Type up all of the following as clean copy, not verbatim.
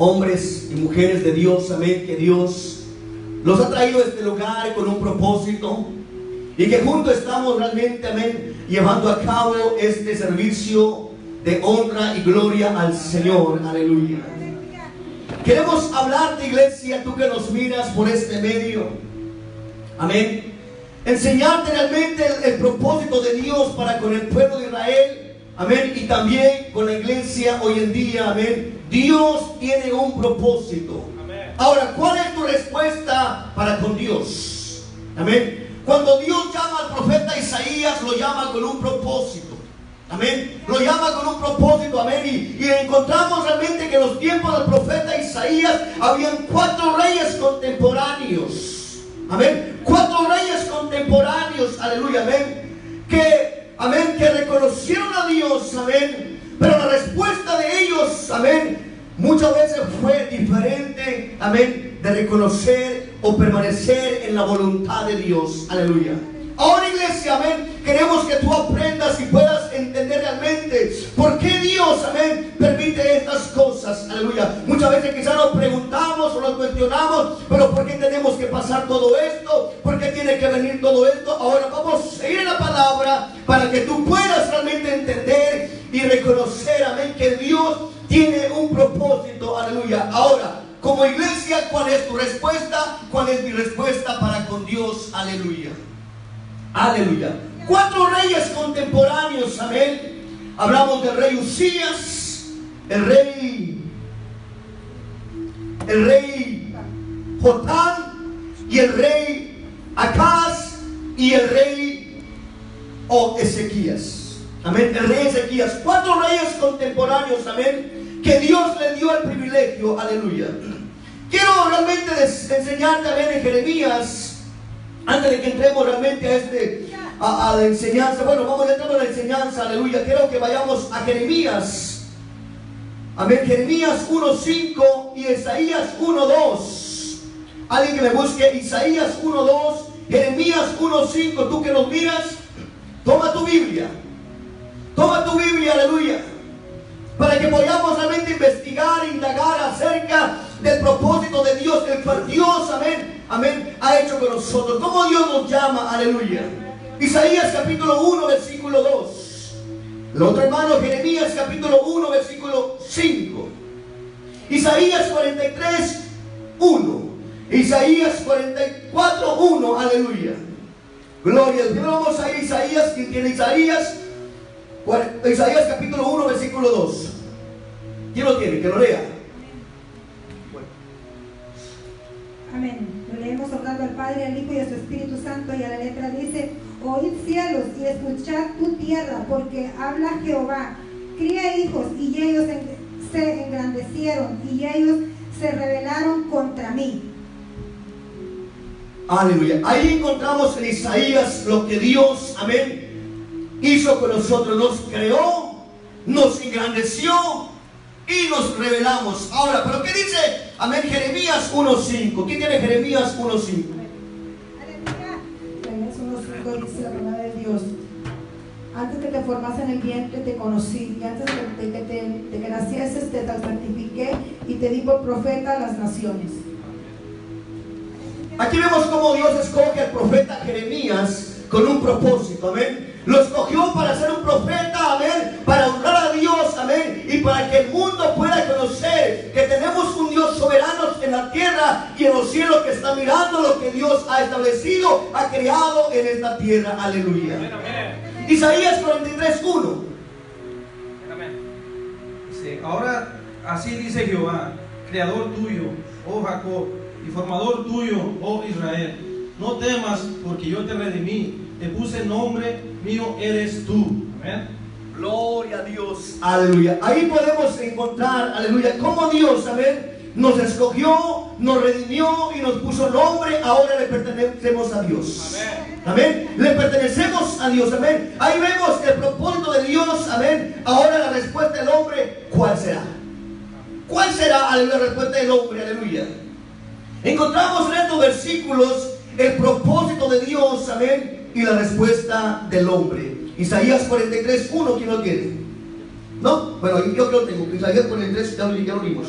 hombres y mujeres de Dios, amén, que Dios los ha traído a este lugar con un propósito y que juntos estamos realmente, amén, llevando a cabo este servicio de honra y gloria al Señor. Aleluya. Queremos hablarte, iglesia, tú que nos miras por este medio, amén, enseñarte realmente el propósito de Dios para con el pueblo de Israel, amén, y también con la iglesia hoy en día, amén. Dios tiene un propósito. Amén. Ahora, ¿cuál es tu respuesta para con Dios? Amén. Cuando Dios llama al profeta Isaías, lo llama con un propósito. Amén. Lo llama con un propósito. Amén. Y encontramos realmente que en los tiempos del profeta Isaías habían 4 reyes contemporáneos. Amén. 4 reyes contemporáneos. Aleluya. Amén. Amén. Que reconocieron a Dios. Amén. Pero la respuesta de ellos, amén, muchas veces fue diferente, amén, de reconocer o permanecer en la voluntad de Dios. Aleluya. Ahora, iglesia, amén, queremos que tú aprendas y puedas entender realmente por qué Dios, amén, permite estas cosas. Aleluya. Muchas veces quizás nos preguntamos o nos cuestionamos, pero ¿por qué tenemos que pasar todo esto? ¿Por qué tiene que venir todo esto? Ahora vamos a seguir la palabra para que tú puedas realmente entender y reconocer, amén, que Dios tiene un propósito. Aleluya. Ahora, como iglesia, ¿cuál es tu respuesta? ¿Cuál es mi respuesta para con Dios? Aleluya. Aleluya. 4 reyes contemporáneos, amén. Hablamos del rey Usías, el rey Jotam, y el rey Acaz, y el rey Ezequías. Amén. El rey Ezequías. 4 reyes contemporáneos, amén, que Dios le dio el privilegio. Aleluya. Quiero realmente enseñarte, amén, en Jeremías. Antes de que entremos realmente a la enseñanza. Bueno, vamos a entrar a la enseñanza. Aleluya. Quiero que vayamos a Jeremías. Amén. Jeremías 1:5 y Isaías 1:2. Alguien que me busque Isaías 1:2, Jeremías 1:5. Tú que nos miras, toma tu Biblia. Toma tu Biblia, aleluya, para que podamos realmente investigar, indagar acerca del propósito de Dios, el cual Dios, amén, amén, ha hecho con nosotros. ¿Cómo Dios nos llama? Aleluya. Isaías capítulo 1, versículo 2. El otro hermano, Jeremías capítulo 1, versículo 5. Isaías 43, 1. Isaías 44, 1. Aleluya. Gloria a Dios. Vamos a Isaías, quien tiene Isaías capítulo 1, versículo 2. ¿Quién lo tiene? Que lo lea. Bueno. Amén. Lo leemos honrando al Padre, al Hijo y a su Espíritu Santo. Y a la letra dice: oíd cielos y escuchad tu tierra, porque habla Jehová. Cría hijos y ellos se engrandecieron y ellos se rebelaron contra mí. Aleluya. Ahí encontramos en Isaías lo que Dios, amén, hizo con nosotros. Nos creó, nos engrandeció y nos rebelamos. Ahora, ¿pero qué dice? Amén, Jeremías 1:5. ¿Quién tiene Jeremías 1:5? Jeremías 1:5 dice la palabra de Dios: antes que te formase en el vientre te conocí, y antes de que nacieses te santifiqué y te di por profeta a las naciones. Aquí vemos cómo Dios escoge al profeta Jeremías con un propósito, amén. Lo escogió para ser un profeta, amén, para honrar a Dios, amén, y para que el mundo pueda conocer que tenemos un Dios soberano en la tierra y en los cielos, que está mirando lo que Dios ha establecido, ha creado en esta tierra. Aleluya. Amén, amén. Isaías 43:1. Amén. Dice: ahora así dice Jehová, creador tuyo, oh Jacob, y formador tuyo, oh Israel. No temas, porque yo te redimí, te puse nombre, mío eres tú. Amén. Gloria a Dios. Aleluya. Ahí podemos encontrar, aleluya, cómo Dios, amén, nos escogió, nos redimió y nos puso nombre. Ahora le pertenecemos a Dios. Amén. Amén. Le pertenecemos a Dios. Amén. Ahí vemos el propósito de Dios. Amén. Ahora la respuesta del hombre, ¿cuál será? ¿Cuál será, aleluya, la respuesta del hombre? Aleluya. Encontramos en estos versículos el propósito de Dios, amén, y la respuesta del hombre. Isaías 43:1, ¿quién lo tiene? ¿No? Bueno, yo que lo tengo. Isaías 43, ya lo vimos.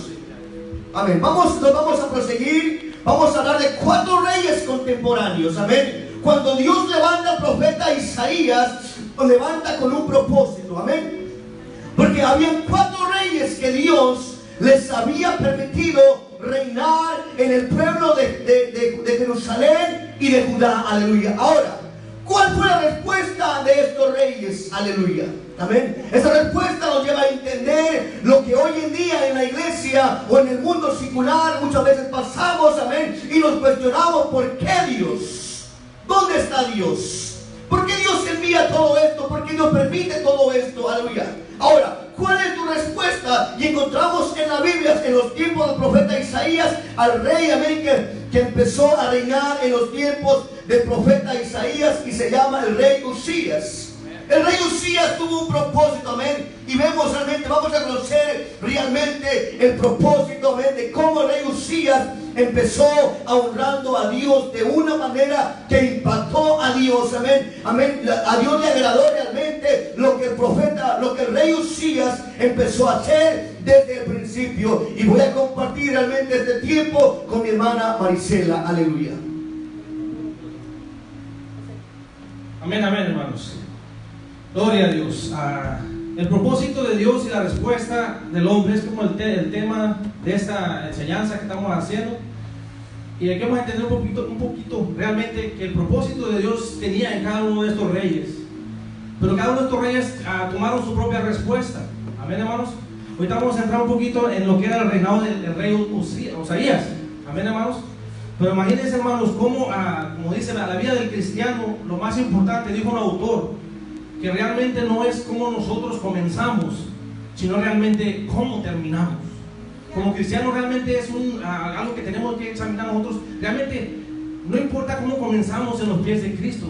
Amén. Nos vamos a proseguir. Vamos a hablar de 4 reyes contemporáneos. Amén. Cuando Dios levanta al profeta Isaías, lo levanta con un propósito. Amén. Porque habían 4 reyes que Dios les había permitido reinar en el pueblo de Jerusalén y de Judá. Aleluya. Ahora, ¿cuál fue la respuesta de estos reyes? Aleluya. Amén. Esa respuesta nos lleva a entender lo que hoy en día en la iglesia o en el mundo secular muchas veces pasamos, amén, y nos cuestionamos: ¿por qué Dios? ¿Dónde está Dios? ¿Por qué Dios envía todo esto? ¿Por qué Dios permite todo esto? Aleluya. Ahora, ¿cuál es tu respuesta? Y encontramos en la Biblia, en los tiempos del profeta Isaías, al rey, amén, que empezó a reinar en los tiempos del profeta Isaías, y se llama el rey Usías. El rey Usías tuvo un propósito, amén, y vemos realmente, vamos a conocer realmente el propósito, amén, de cómo el rey Usías empezó honrando a Dios de una manera que impactó a Dios, amén, amén. A Dios le agradó realmente lo que el rey Usías empezó a hacer desde el principio. Y voy a compartir realmente este tiempo con mi hermana Marisela. Aleluya. Amén, amén, hermanos. Gloria a Dios. El propósito de Dios y la respuesta del hombre es como el tema de esta enseñanza que estamos haciendo. Y aquí vamos a entender un poquito realmente que el propósito de Dios tenía en cada uno de estos reyes. Pero cada uno de estos reyes tomaron su propia respuesta. Amén, hermanos. Ahorita vamos a entrar un poquito en lo que era el reinado del rey Usías. Amén, hermanos. Pero imagínense, hermanos, cómo, como dice la vida del cristiano, lo más importante, dijo un autor, que realmente no es cómo nosotros comenzamos, sino realmente cómo terminamos. Como cristianos realmente es algo que tenemos que examinar nosotros. Realmente no importa cómo comenzamos en los pies de Cristo,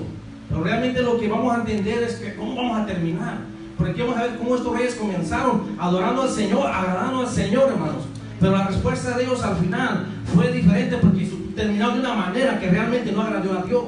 pero realmente lo que vamos a entender es que cómo vamos a terminar. Porque aquí vamos a ver cómo estos reyes comenzaron adorando al Señor, agradando al Señor, hermanos. Pero la respuesta de ellos al final fue diferente, porque terminaron de una manera que realmente no agradó a Dios.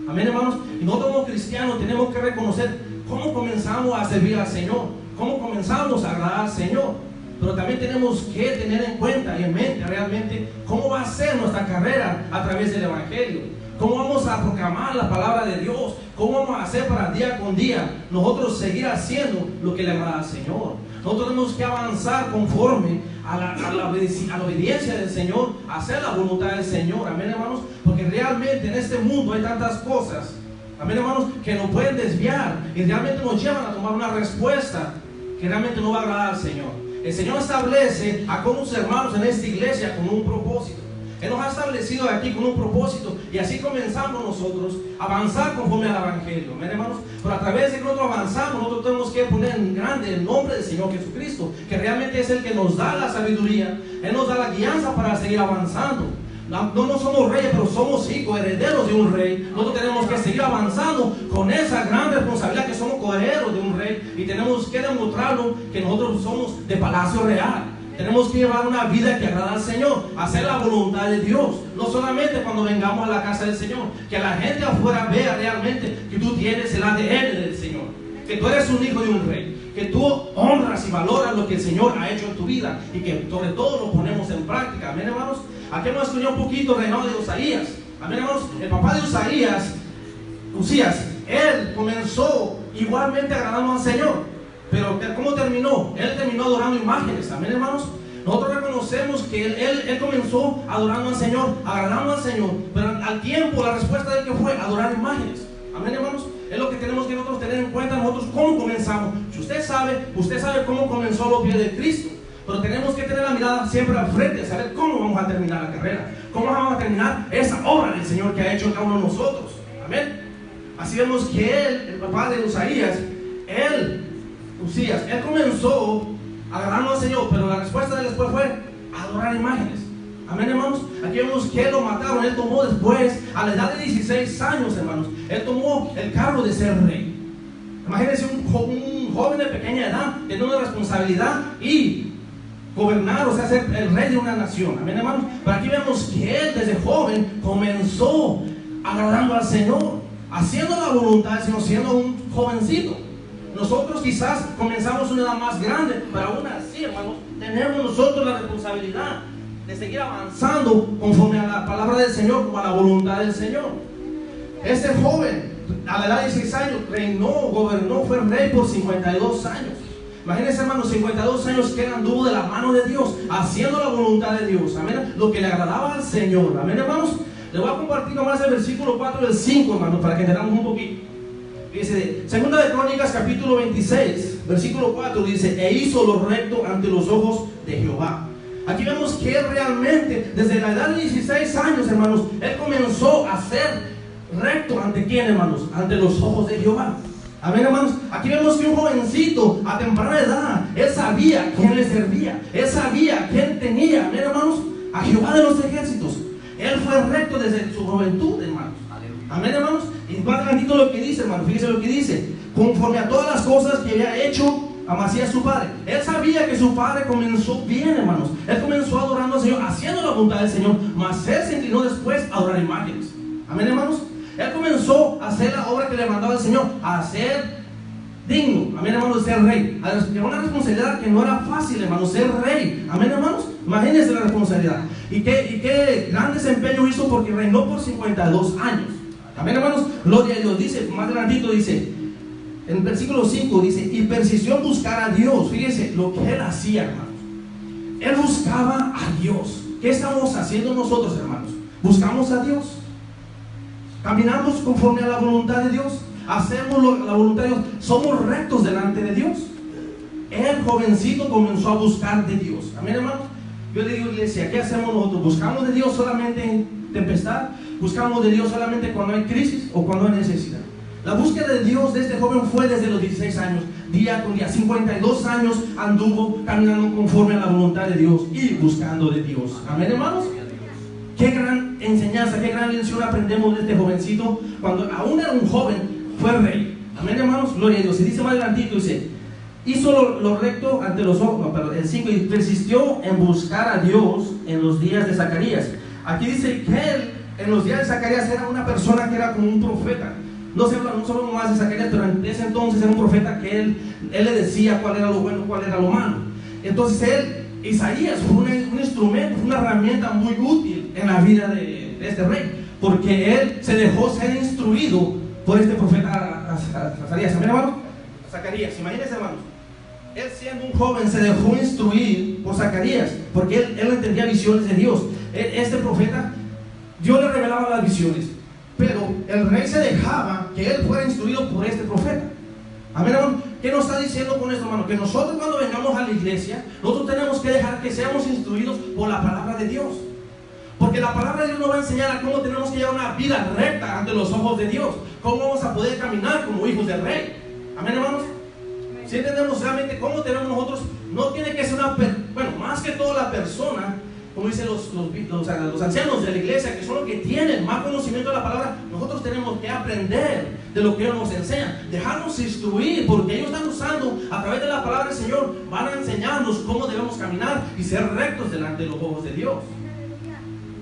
Amén, hermanos. Y nosotros como cristianos tenemos que reconocer cómo comenzamos a servir al Señor, cómo comenzamos a agradar al Señor. Pero también tenemos que tener en cuenta y en mente realmente cómo va a ser nuestra carrera a través del Evangelio, cómo vamos a proclamar la palabra de Dios, cómo vamos a hacer para día con día nosotros seguir haciendo lo que le agrada al Señor. Nosotros tenemos que avanzar conforme a la obediencia del Señor, a hacer la voluntad del Señor. Amén, hermanos. Porque realmente en este mundo hay tantas cosas, amén, hermanos, que nos pueden desviar y realmente nos llevan a tomar una respuesta que realmente no va a agradar al Señor. El Señor establece a unos hermanos en esta iglesia con un propósito. Él nos ha establecido aquí con un propósito, y así comenzamos nosotros a avanzar conforme al Evangelio. Amén, hermanos. Pero a través de que nosotros avanzamos, nosotros tenemos que poner en grande el nombre del Señor Jesucristo, que realmente es el que nos da la sabiduría. Él nos da la guianza para seguir avanzando. No somos reyes, pero somos hijos, herederos de un rey. Nosotros tenemos que seguir avanzando con esa gran responsabilidad, que somos coherederos de un rey, y tenemos que demostrarlo que nosotros somos de palacio real. Tenemos que llevar una vida que agrada al Señor, hacer la voluntad de Dios. No solamente cuando vengamos a la casa del Señor, que la gente afuera vea realmente que tú tienes el ADN del Señor, que tú eres un hijo de un rey, que tú honras y valoras lo que el Señor ha hecho en tu vida, y que sobre todo lo ponemos en práctica. Amén, hermanos. Aquí hemos estudiado un poquito el reinado de Usaías. Amén, hermanos. El papá de Usías, él comenzó igualmente agradando al Señor. Pero ¿cómo terminó? Él terminó adorando imágenes. Amén, hermanos. Nosotros reconocemos que él comenzó adorando al Señor, agradando al Señor, pero al tiempo la respuesta de él que fue adorar imágenes. Amén, hermanos. Es lo que tenemos que nosotros tener en cuenta nosotros cómo comenzamos. Si usted sabe cómo comenzó los pies de Cristo. Pero tenemos que tener la mirada siempre al frente, saber cómo vamos a terminar la carrera, cómo vamos a terminar esa obra del Señor que ha hecho en cada uno de nosotros. Amén. Así vemos que él, el papá de Usías, él comenzó agradando al Señor, pero la respuesta de él después fue adorar imágenes. Amén, hermanos. Aquí vemos que lo mataron. Él tomó después, a la edad de 16 años, hermanos, él tomó el cargo de ser rey. Imagínense un joven de pequeña edad teniendo una responsabilidad y gobernar, o sea, ser el rey de una nación. Amén, hermanos. Pero aquí vemos que él desde joven comenzó agradando al Señor, haciendo la voluntad del Señor, siendo un jovencito. Nosotros quizás comenzamos una edad más grande, pero aún así, hermanos, tenemos nosotros la responsabilidad de seguir avanzando conforme a la palabra del Señor, como a la voluntad del Señor. Este joven, a la edad de 16 años, reinó, gobernó, fue rey por 52 años. Imagínense, hermanos, 52 años que él anduvo de la mano de Dios, haciendo la voluntad de Dios. Amén. Lo que le agradaba al Señor. Amén, hermanos. Le voy a compartir nomás el versículo 4 y el 5, hermanos, para que entendamos un poquito. Dice, Segunda de Crónicas, capítulo 26, versículo 4, dice: e hizo lo recto ante los ojos de Jehová. Aquí vemos que él realmente, desde la edad de 16 años, hermanos, él comenzó a ser recto. ¿Ante quién, hermanos? Ante los ojos de Jehová. Amén, hermanos. Aquí vemos que un jovencito a temprana edad, él sabía quién le servía, él sabía quién tenía, amén, hermanos, a Jehová de los ejércitos. Él fue recto desde su juventud, hermanos. Amén, hermanos. Y más adelantito lo que dice, hermanos, fíjense lo que dice: conforme a todas las cosas que había hecho Amasías su padre. Él sabía que su padre comenzó bien, hermanos. Él comenzó adorando al Señor, haciendo la voluntad del Señor, mas él se inclinó después a adorar imágenes. Amén, hermanos. Él comenzó a hacer la obra que le mandaba el Señor, a ser digno, amén, hermanos, de ser rey. Era una responsabilidad que no era fácil, hermanos, ser rey. Amén, hermanos. Imagínense la responsabilidad. Y qué gran desempeño hizo, porque reinó por 52 años. Amén, hermanos. Gloria a Dios. Dice, más adelantito dice, en el versículo 5 dice: y persistió en buscar a Dios. Fíjense lo que él hacía, hermanos. Él buscaba a Dios. ¿Qué estamos haciendo nosotros, hermanos? Buscamos a Dios. Caminamos conforme a la voluntad de Dios. Hacemos la voluntad de Dios. Somos rectos delante de Dios. El jovencito comenzó a buscar de Dios. Amén, hermanos. Yo le digo, iglesia, ¿qué hacemos nosotros? ¿Buscamos de Dios solamente en tempestad? ¿Buscamos de Dios solamente cuando hay crisis o cuando hay necesidad? La búsqueda de Dios de este joven fue desde los 16 años, día con día. 52 años anduvo caminando conforme a la voluntad de Dios y buscando de Dios. Amén, hermanos. Qué gran enseñanza, qué gran lección aprendemos de este jovencito. Cuando aún era un joven, fue rey. Amén, hermanos. Gloria a Dios. Y dice más adelantito, dice: hizo lo recto ante los ojos. No, perdón, el 5, y persistió en buscar a Dios en los días de Zacarías. Aquí dice que él, en los días de Zacarías, era una persona que era como un profeta. No se habla solo más de Zacarías, pero en ese entonces era un profeta que él le decía cuál era lo bueno, cuál era lo malo. Entonces Isaías fue un instrumento, una herramienta muy útil en la vida de este rey, porque él se dejó ser instruido por este profeta Zacarías. Amén, hermano. Zacarías, imagínense, hermanos, él siendo un joven se dejó instruir por Zacarías, porque él entendía visiones de Dios. Este profeta, Dios le revelaba las visiones, pero el rey se dejaba que él fuera instruido por este profeta. Amén, hermano. ¿Qué nos está diciendo con esto, hermano? Que nosotros, cuando vengamos a la iglesia, nosotros tenemos que dejar que seamos instruidos por la palabra de Dios. Porque la palabra de Dios nos va a enseñar a cómo tenemos que llevar una vida recta ante los ojos de Dios. Cómo vamos a poder caminar como hijos del rey. Amén, hermanos. Si entendemos realmente cómo tenemos nosotros, no tiene que ser más que toda la persona, como dicen los ancianos de la iglesia, que son los que tienen más conocimiento de la palabra. Nosotros tenemos que aprender de lo que ellos nos enseñan, dejarnos instruir, porque ellos están usando a través de la palabra del Señor, van a enseñarnos cómo debemos caminar y ser rectos delante de los ojos de Dios.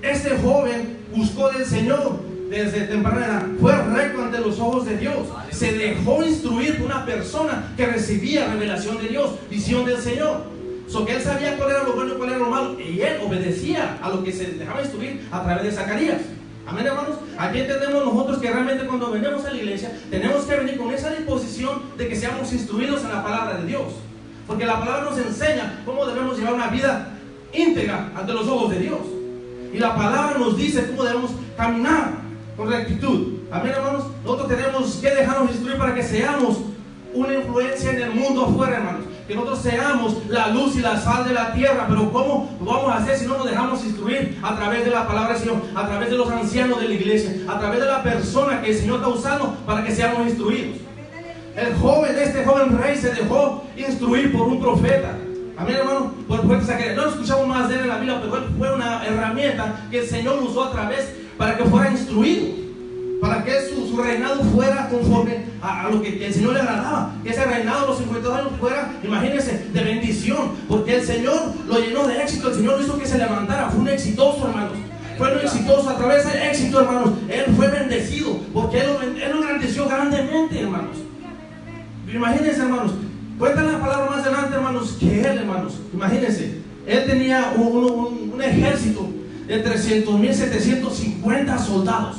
Este joven buscó del Señor desde temprana edad, fue recto ante los ojos de Dios, se dejó instruir por una persona que recibía revelación de Dios, visión del Señor. Que él sabía cuál era lo bueno y cuál era lo malo, y él obedecía a lo que se dejaba instruir a través de Zacarías. Amén, hermanos. Aquí entendemos nosotros que realmente cuando venimos a la iglesia tenemos que venir con esa disposición de que seamos instruidos en la palabra de Dios, porque la palabra nos enseña cómo debemos llevar una vida íntegra ante los ojos de Dios, y la palabra nos dice cómo debemos caminar con rectitud. Amén, hermanos. Nosotros tenemos que dejarnos instruir para que seamos una influencia en el mundo afuera, hermanos. Que nosotros seamos la luz y la sal de la tierra. Pero ¿cómo lo vamos a hacer si no nos dejamos instruir a través de la palabra del Señor, a través de los ancianos de la iglesia, a través de la persona que el Señor está usando para que seamos instruidos? Este joven rey se dejó instruir por un profeta. Amén, hermano. Por el profeta Zacarías. No escuchamos más de él en la Biblia, pero él fue una herramienta que el Señor usó a través para que fuera instruido, para que su reinado fuera conforme a lo que el Señor le agradaba. Que ese reinado de los 52 años fuera, imagínense, de bendición, porque el Señor lo llenó de éxito. El Señor hizo que se levantara. Fue un exitoso, hermanos. Fue un exitoso. A través del éxito, hermanos, él fue bendecido, porque él lo engrandeció grandemente, hermanos. Imagínense, hermanos. Cuentan la palabra más adelante, hermanos, que él, hermanos, imagínense, él tenía un un ejército de 300,000, 750 soldados.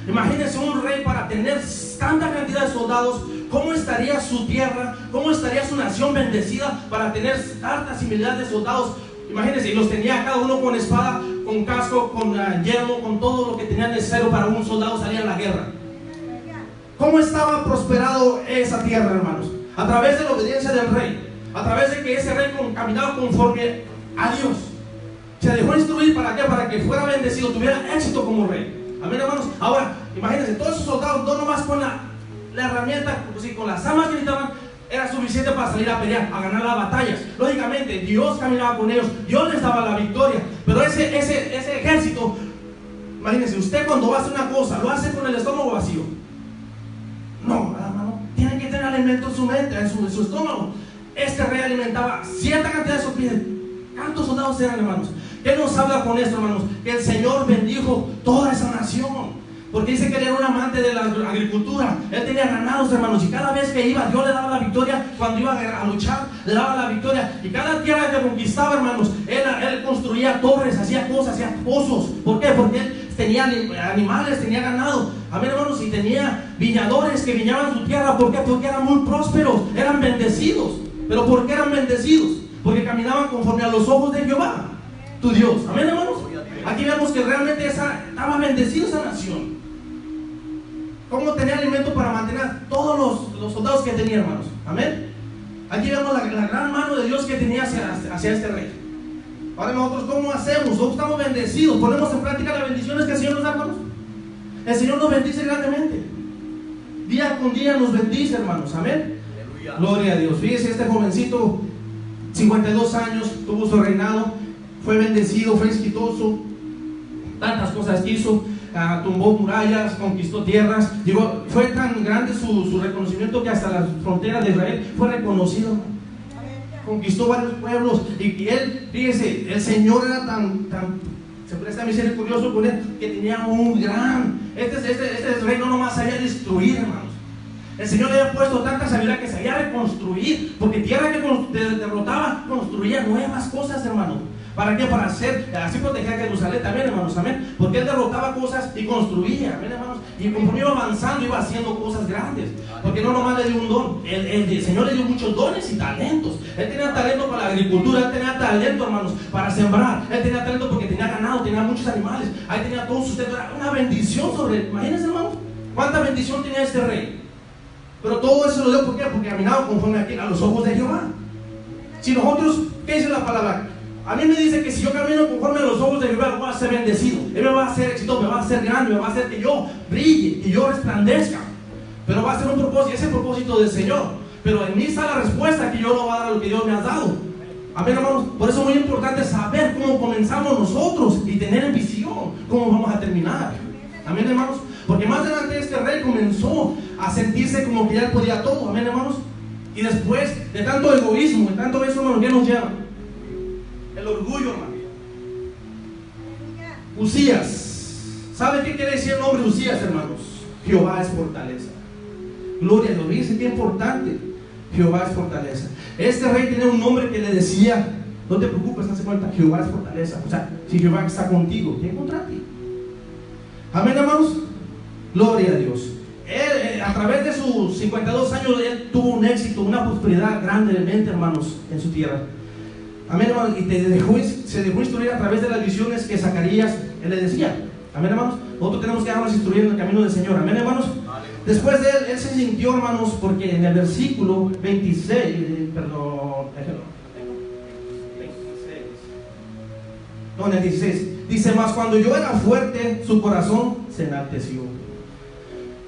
Imagínense un rey para tener tanta cantidad de soldados. ¿Cómo estaría su tierra? ¿Cómo estaría su nación bendecida para tener tanta similaridad de soldados? Imagínense, y los tenía cada uno con espada, con casco, con yelmo, con todo lo que tenía necesario para un soldado salir a la guerra. ¿Cómo estaba prosperado esa tierra, hermanos? A través de la obediencia del rey, a través de que ese rey caminaba conforme a Dios. Se dejó instruir ¿para qué? Para que fuera bendecido, tuviera éxito como rey. Amén, hermanos. Ahora, imagínense, todos esos soldados, no nomás con la herramienta, pues, con las armas que necesitaban, era suficiente para salir a pelear, a ganar las batallas. Lógicamente, Dios caminaba con ellos, Dios les daba la victoria. Pero ese ejército, imagínense, usted cuando va a hacer una cosa, ¿lo hace con el estómago vacío? No, hermano, tienen que tener alimento en su mente, en su estómago. Este rey alimentaba cierta cantidad de soldados. ¿Cuántos soldados eran, hermanos? ¿Qué nos habla con esto, hermanos? Que el Señor bendijo toda esa nación. Porque dice que él era un amante de la agricultura. Él tenía ganados, hermanos. Y cada vez que iba, Dios le daba la victoria. Cuando iba a luchar, le daba la victoria. Y cada tierra que conquistaba, hermanos, él construía torres, hacía cosas, hacía pozos. ¿Por qué? Porque él tenía animales, tenía ganado. Amén, hermanos. Y tenía viñadores que viñaban su tierra. ¿Por qué? Porque eran muy prósperos, eran bendecidos. ¿Pero por qué eran bendecidos? Porque caminaban conforme a los ojos de Jehová, tu Dios. Amén, hermanos. Aquí vemos que realmente estaba bendecida esa nación. ¿Cómo tenía alimento para mantener a todos los soldados que tenía, hermanos? Amén. Aquí vemos la gran mano de Dios que tenía hacia este rey. Ahora nosotros, ¿cómo hacemos? Nosotros estamos bendecidos. ¿Ponemos en práctica las bendiciones que el Señor nos da, hermanos? El Señor nos bendice grandemente. Día con día nos bendice, hermanos. Amén. Aleluya. Gloria a Dios. Fíjese, este jovencito, 52 años, tuvo su reinado, fue bendecido, fue exitoso, tantas cosas hizo. Tumbó murallas, conquistó tierras, fue tan grande su reconocimiento que hasta las fronteras de Israel fue reconocido. Conquistó varios pueblos y él, fíjese, el Señor era tan se presta misericordioso con él, que tenía un gran, este rey no nomás sabía destruir, hermanos. El Señor le había puesto tanta sabiduría que sabía reconstruir, porque tierra que derrotaba, construía nuevas cosas, hermano. ¿Para qué? Para hacer, así protegía a Jerusalén también, hermanos, amén. Porque él derrotaba cosas y construía, amén, hermanos. Y conforme iba avanzando, iba haciendo cosas grandes. Porque no nomás le dio un don, el Señor le dio muchos dones y talentos. Él tenía talento para la agricultura, él tenía talento, hermanos, para sembrar. Él tenía talento porque tenía ganado, tenía muchos animales. Ahí tenía todo sustento, era una bendición sobre él. Imagínense, hermanos, cuánta bendición tenía este rey. Pero todo eso lo dio, ¿por qué? Porque caminaba conforme a los ojos de Jehová. Si nosotros, ¿qué dice la palabra? A mí me dice que si yo camino conforme a los ojos de Jehová, voy a ser bendecido. Él me va a hacer exitoso, me va a hacer grande, me va a hacer que yo brille, que yo resplandezca. Pero va a ser un propósito, ese propósito del Señor. Pero en mí está la respuesta que yo no voy a dar a lo que Dios me ha dado. Amén, hermanos. Por eso es muy importante saber cómo comenzamos nosotros y tener visión, cómo vamos a terminar. Amén, hermanos. Porque más adelante este rey comenzó a sentirse como que ya podía todo. Amén, hermanos. Y después de tanto egoísmo, de tanto eso, hermanos, ¿qué nos lleva? El orgullo, hermano. Usías. ¿Sabe qué quiere decir el nombre Usías, hermanos? Jehová es fortaleza. Gloria a Dios. Fíjense qué importante. Jehová es fortaleza. Este rey tenía un nombre que le decía: no te preocupes, hazte cuenta, Jehová es fortaleza. O sea, si Jehová está contigo, ¿quién contra ti? Amén, hermanos. Gloria a Dios. Él, a través de sus 52 años, él tuvo un éxito, una prosperidad grandemente, hermanos, en su tierra. Amén, hermanos. Y se dejó instruir a través de las visiones que Zacarías él le decía. Amén, hermanos. Nosotros tenemos que dejarnos instruir en el camino del Señor. Amén, hermanos. Después de él se sintió, hermanos, porque en el versículo 26, en el 16, dice: mas cuando yo era fuerte, su corazón se enalteció.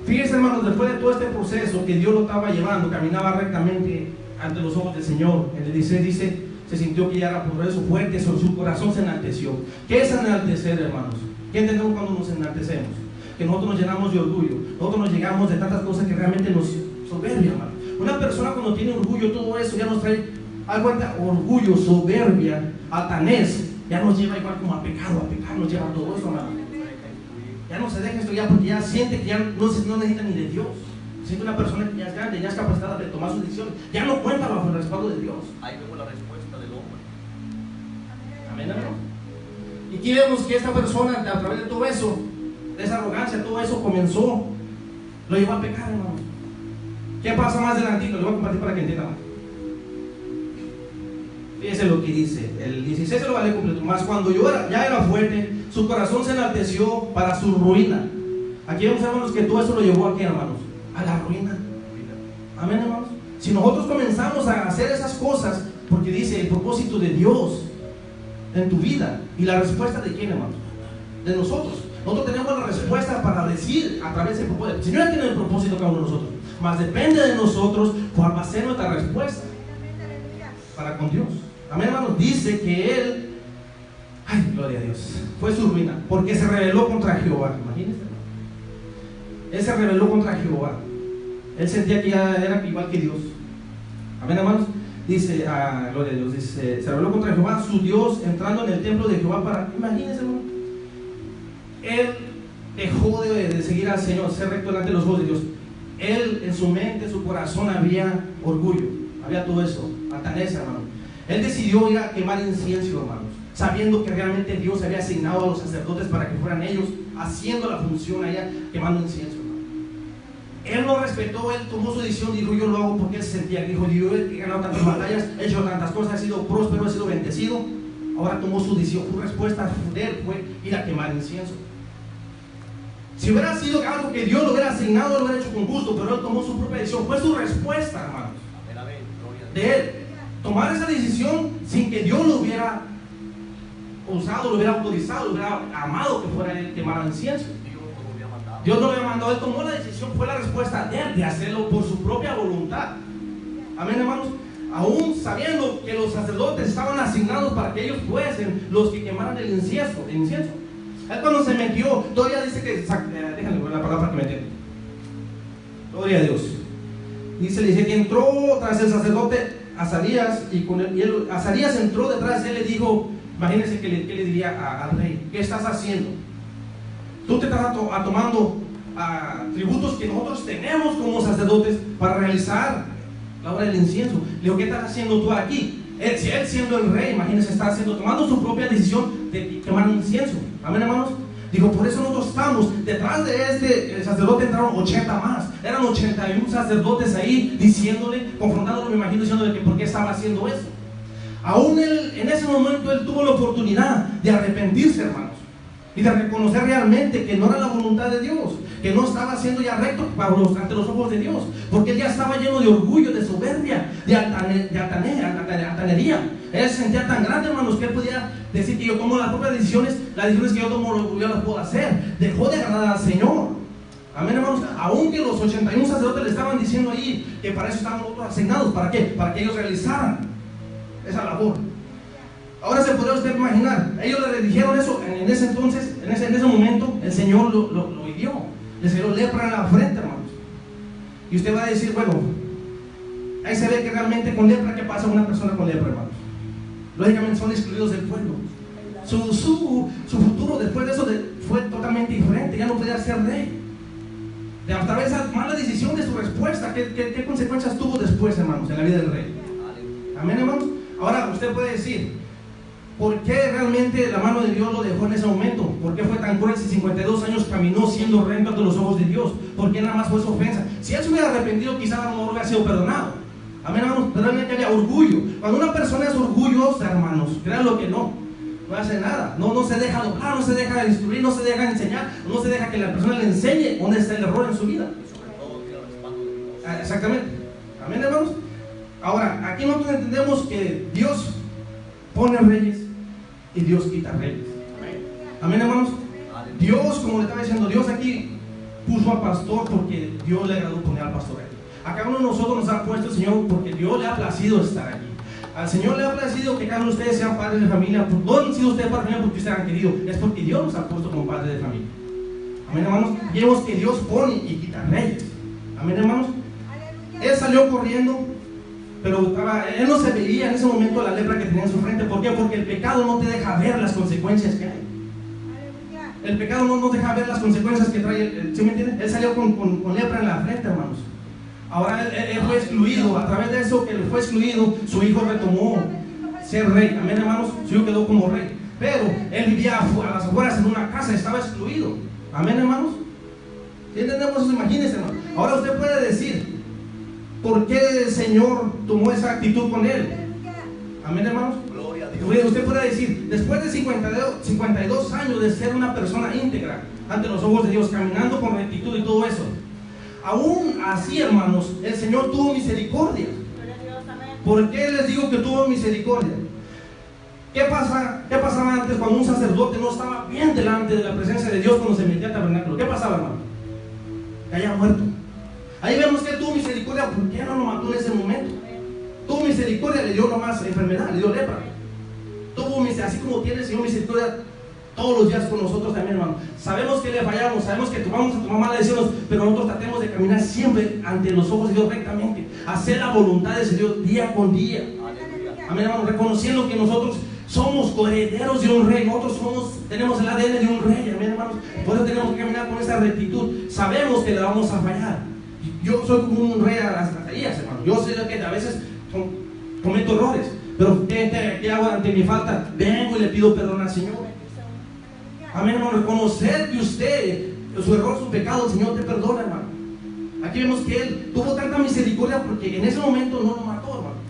Fíjense, hermanos, después de todo este proceso que Dios lo estaba llevando, caminaba rectamente ante los ojos del Señor. En el 16 dice: se sintió que ya era por eso fuerte, su corazón se enalteció. ¿Qué es enaltecer, hermanos? ¿Qué entendemos cuando nos enaltecemos? Que nosotros nos llenamos de orgullo, nosotros nos llegamos de tantas cosas que realmente nos soberbia, hermano. Una persona cuando tiene orgullo, todo eso ya nos trae, algo orgullo, soberbia, altanez, ya nos lleva igual como a pecar, nos lleva a todo eso, hermano. Ya no se deja esto ya porque ya siente que ya no necesita ni de Dios. Siente una persona que ya es grande, ya es capacitada de tomar sus decisiones, ya no cuenta bajo el respaldo de Dios. Ahí vemos la respuesta del hombre. Amén, hermano. Y aquí vemos que esta persona, a través de todo eso, de esa arrogancia, todo eso comenzó, lo llevó a pecar, hermano. ¿Qué pasa más adelantito? Lo voy a compartir para que entiendan más. Fíjense lo que dice, el 16 se lo va a leer completo. Más cuando yo ya era fuerte, su corazón se enalteció para su ruina. Aquí vemos, hermanos, que todo eso lo llevó a ¿qué, hermanos? A la ruina. Amén, hermanos. Si nosotros comenzamos a hacer esas cosas, porque dice el propósito de Dios en tu vida, y la respuesta de quién, hermanos, de nosotros. Nosotros tenemos la respuesta para decir a través del propósito. El Señor tiene el propósito cada uno de nosotros, mas depende de nosotros cuál va a ser nuestra respuesta para con Dios. Amén, hermanos. Dice que él, ay, gloria a Dios, fue su ruina porque se rebeló contra Jehová. Imagínense, hermano. Él se rebeló contra Jehová. Él sentía que ya era igual que Dios. Amén, hermanos. Dice, gloria a Dios, dice, se rebeló contra Jehová, su Dios, entrando en el templo de Jehová para, imagínense, hermano. Él dejó de seguir al Señor, ser recto delante de los ojos de Dios. Él, en su mente, en su corazón, había orgullo, había todo eso, altaneza, hermano. Él decidió ir a quemar incienso, hermanos, sabiendo que realmente Dios había asignado a los sacerdotes para que fueran ellos haciendo la función allá, quemando incienso, hermano. Él no respetó, él tomó su decisión, dijo, yo lo hago porque él se sentía, dijo, yo he ganado tantas batallas, he hecho tantas cosas, he sido próspero, he sido bendecido. Ahora tomó su decisión, su respuesta de él fue ir a quemar incienso. Si hubiera sido algo que Dios lo hubiera asignado, lo hubiera hecho con gusto, pero él tomó su propia decisión. Fue su respuesta, hermanos, de él. Tomar esa decisión sin que Dios lo hubiera usado, lo hubiera autorizado, lo hubiera amado que fuera él quemar incienso. Dios no lo había mandado, él tomó la decisión, fue la respuesta de él, de hacerlo por su propia voluntad. Amén, hermanos. Aún sabiendo que los sacerdotes estaban asignados para que ellos fuesen los que quemaran el incienso. Él cuando se metió, todavía dice que, déjale ver la palabra para que me entiendan. Gloria a Dios. Dice que entró tras el sacerdote Azarías, y Azarías entró detrás de él y le dijo, imagínense que le diría al rey, ¿qué estás haciendo? Tú te estás tomando tributos que nosotros tenemos como sacerdotes para realizar la obra del incienso. Le digo, ¿qué estás haciendo tú aquí? Él siendo el rey, imagínense, está tomando su propia decisión de quemar un incienso. Amén, hermanos. Digo, por eso nosotros estamos detrás de el sacerdote entraron 80 más. Eran 81 sacerdotes ahí diciéndole, confrontándolo, me imagino, diciéndole que por qué estaba haciendo eso. Aún él, en ese momento, él tuvo la oportunidad de arrepentirse, hermanos, y de reconocer realmente que no era la voluntad de Dios, que no estaba haciendo ya recto ante los ojos de Dios, porque él ya estaba lleno de orgullo, de soberbia, de altanería. Él se sentía tan grande, hermanos, que él podía decir que yo tomo las propias decisiones, las decisiones que yo tomo, yo las puedo hacer. Dejó de agradar al Señor. Amén, hermanos. Aunque los 81 sacerdotes le estaban diciendo ahí que para eso estaban nosotros asignados. ¿Para qué? Para que ellos realizaran esa labor. Ahora se podría usted imaginar, ellos le dijeron eso en ese entonces, en ese momento, el Señor lo hirió, le salió lepra en la frente, hermanos. Y usted va a decir, bueno, ahí se ve que realmente con lepra, ¿qué pasa con una persona con lepra, hermanos? Lógicamente son excluidos del pueblo. Su futuro después de eso fue totalmente diferente, ya no podía ser rey. De hasta vez esa mala decisión de su respuesta, ¿qué consecuencias tuvo después, hermanos, en la vida del rey? Amén, hermanos. Ahora usted puede decir, ¿por qué realmente la mano de Dios lo dejó en ese momento? ¿Por qué fue tan cruel si 52 años caminó siendo recto ante los ojos de Dios? ¿Por qué nada más fue su ofensa? Si él se hubiera arrepentido, quizás a lo mejor hubiera sido perdonado. Amén, hermanos. Pero realmente había orgullo. Cuando una persona es orgullosa, hermanos, créanlo que no hace nada, no se deja doblar, no se deja instruir, no se deja enseñar, no se deja que la persona le enseñe dónde está el error en su vida. Exactamente. Amén, hermanos. Ahora, aquí nosotros entendemos que Dios pone reyes y Dios quita reyes. Amén, hermanos. Dios, como le estaba diciendo, Dios aquí puso al pastor porque Dios le agradó poner al pastor aquí. A cada uno de nosotros nos ha puesto el Señor porque Dios le ha placido estar aquí. Al Señor le ha placido que cada uno de ustedes sean padres de familia. No han sido ustedes padres de familia porque ustedes han querido, es porque Dios nos ha puesto como padres de familia. Amén, hermanos. Y vemos que Dios pone y quita reyes. Amén, hermanos. Él salió corriendo, pero él no se veía en ese momento la lepra que tenía en su frente. ¿Por qué? Porque el pecado no te deja ver las consecuencias que hay. El pecado no nos deja ver las consecuencias que trae. ¿Sí me entienden? Él salió con lepra en la frente, hermanos. Ahora él fue excluido. A través de eso que él fue excluido, su hijo retomó ser rey. Amén, hermanos. Su hijo quedó como rey. pero él vivía a las afueras en una casa, estaba excluido. Amén, hermanos. ¿Sí entendemos eso? Imagínense, hermano. Ahora usted puede decir, ¿por qué el Señor tomó esa actitud con él? Amén, hermanos. Gloria a Dios. Usted puede decir, después de 52 años de ser una persona íntegra ante los ojos de Dios, caminando con rectitud y todo eso, aún así, hermanos, el Señor tuvo misericordia. ¿Por qué les digo que tuvo misericordia? ¿Qué pasaba antes cuando un sacerdote no estaba bien delante de la presencia de Dios cuando se metía al tabernáculo? ¿Qué pasaba, hermano? Caía muerto. Ahí vemos que él tuvo misericordia. ¿Por qué no lo mató en ese momento? Tuvo misericordia, le dio nomás enfermedad, le dio lepra. Tuvo misericordia, así como tiene el Señor misericordia todos los días con nosotros también, hermano. Sabemos que le fallamos, sabemos que vamos a tomar malas decisiones, pero nosotros tratemos de caminar siempre ante los ojos de Dios rectamente, hacer la voluntad de Dios día con día. Amén, hermano. Reconociendo que nosotros somos coherederos de un rey, nosotros tenemos el ADN de un rey, amén, hermanos. Por eso tenemos que caminar con esa rectitud. Sabemos que le vamos a fallar. Yo soy como un rey a las batallas, hermano. Yo sé que a veces cometo errores, pero ¿qué hago ante mi falta? Vengo y le pido perdón al Señor. Amén, hermano. Reconocer que usted, su error, su pecado, el Señor te perdona, hermano. Aquí vemos que él tuvo tanta misericordia porque en ese momento no lo mató, hermano.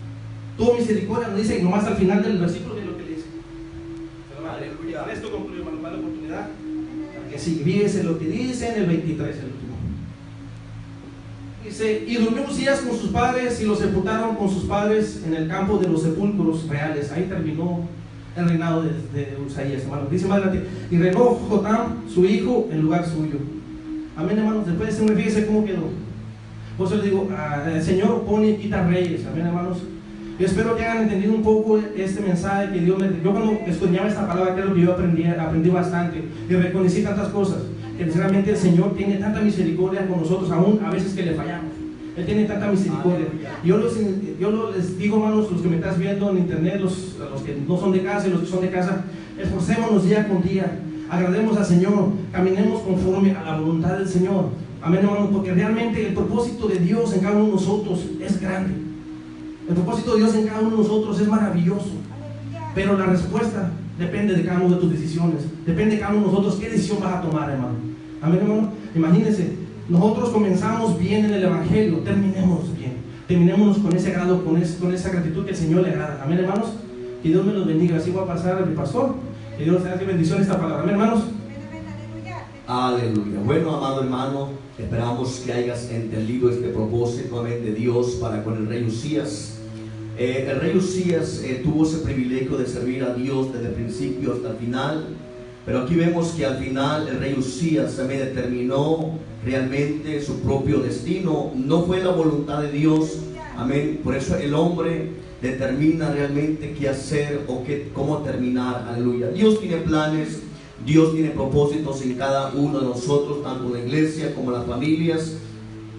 Tuvo misericordia, nos dice nomás al final del versículo de lo que le dice. Aleluya. Con esto concluye, hermano, para la oportunidad. Que si viese lo que dice en el 23, el último. Dice, y durmió Usías con sus padres y lo sepultaron con sus padres en el campo de los sepulcros reales. Ahí terminó el reinado de Usías, hermano. Dice más adelante, y reinó Jotam, su hijo, en lugar suyo. Amén, hermanos. Después de fíjese cómo quedó. Por eso le digo, el Señor pone y quita reyes. Amén, hermanos. Yo espero que hayan entendido un poco este mensaje que Dios me dio. Yo cuando estudiaba esta palabra, que es lo que yo aprendí bastante y reconocí tantas cosas, que sinceramente el Señor tiene tanta misericordia con nosotros, aún a veces que le fallamos. Él tiene tanta misericordia. Yo les digo, hermanos, los que me estás viendo en internet, los que no son de casa y los que son de casa, esforcémonos día con día, agrademos al Señor, caminemos conforme a la voluntad del Señor. Amén, hermanos, porque realmente el propósito de Dios en cada uno de nosotros es grande. El propósito de Dios en cada uno de nosotros es maravilloso, pero la respuesta depende de cada una de tus decisiones. Depende de cada uno de nosotros qué decisión vas a tomar, hermano. Amén, hermano. Imagínense, nosotros comenzamos bien en el Evangelio, terminemos bien, terminémonos con ese agrado, con esa gratitud que el Señor le agrada. Amén, hermanos. Que Dios me los bendiga. Así voy a pasar a mi pastor. Que Dios te dé bendición esta palabra. Amén, hermanos. Aleluya. Bueno, amado hermano, esperamos que hayas entendido este propósito, amén, de Dios para con el rey Usías. El rey Usías tuvo ese privilegio de servir a Dios desde el principio hasta el final, pero aquí vemos que al final el rey Usías también determinó realmente su propio destino. No fue la voluntad de Dios, amén. Por eso el hombre determina realmente qué hacer o cómo terminar. Aleluya. Dios tiene planes, Dios tiene propósitos en cada uno de nosotros, tanto en la iglesia como en las familias,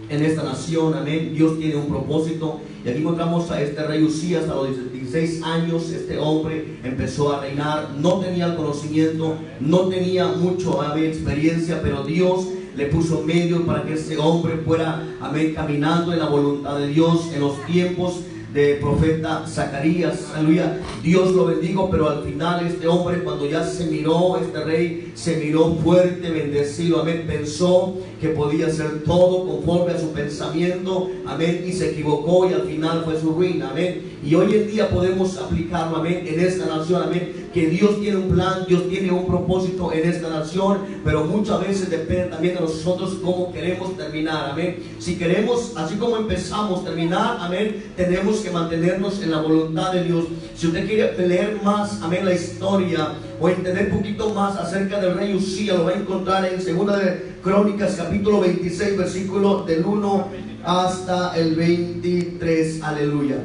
en esta nación, amén. Dios tiene un propósito. Y aquí encontramos a este rey Usías. A los 16 años este hombre empezó a reinar. No tenía el conocimiento, no tenía mucho, amén, experiencia, pero Dios le puso medios para que ese hombre fuera, amén, caminando en la voluntad de Dios en los tiempos de profeta Zacarías. Aleluya. Dios lo bendigo, pero al final este hombre, cuando ya se miró, este rey se miró fuerte, bendecido, amén, pensó que podía hacer todo conforme a su pensamiento, amén, y se equivocó y al final fue su ruina, amén. Y hoy en día podemos aplicarlo, amén, en esta nación, amén, que Dios tiene un plan, Dios tiene un propósito en esta nación, pero muchas veces depende también de nosotros cómo queremos terminar, amén. Si queremos, así como empezamos, terminar, amén, tenemos que mantenernos en la voluntad de Dios. Si usted quiere leer más, amén, la historia o entender un poquito más acerca del rey Usías, lo va a encontrar en 2 de Crónicas capítulo 26, versículo del 1 hasta el 23, aleluya.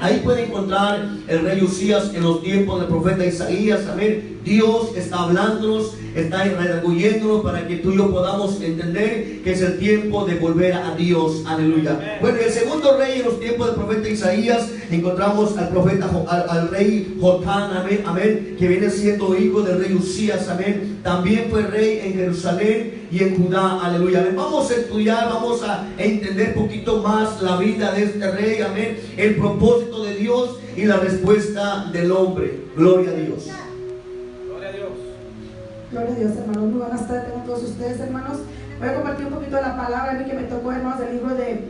Ahí puede encontrar el rey Usías en los tiempos del profeta Isaías, amén. Dios está hablándonos, está redarguyéndonos para que tú y yo podamos entender que es el tiempo de volver a Dios, aleluya. Bueno, el segundo rey en los tiempos del profeta Isaías encontramos al rey Jotam, amén, amén, que viene siendo hijo del rey Usías, amén. También fue rey en Jerusalén y en Judá, aleluya. Vamos a estudiar, vamos a entender un poquito más la vida de este rey, amén, el propósito de Dios y la respuesta del hombre. Gloria a Dios. Gloria a Dios, hermanos. Muy buenas tardes con todos ustedes, hermanos. Voy a compartir un poquito de la palabra a mí que me tocó, hermanos, del libro de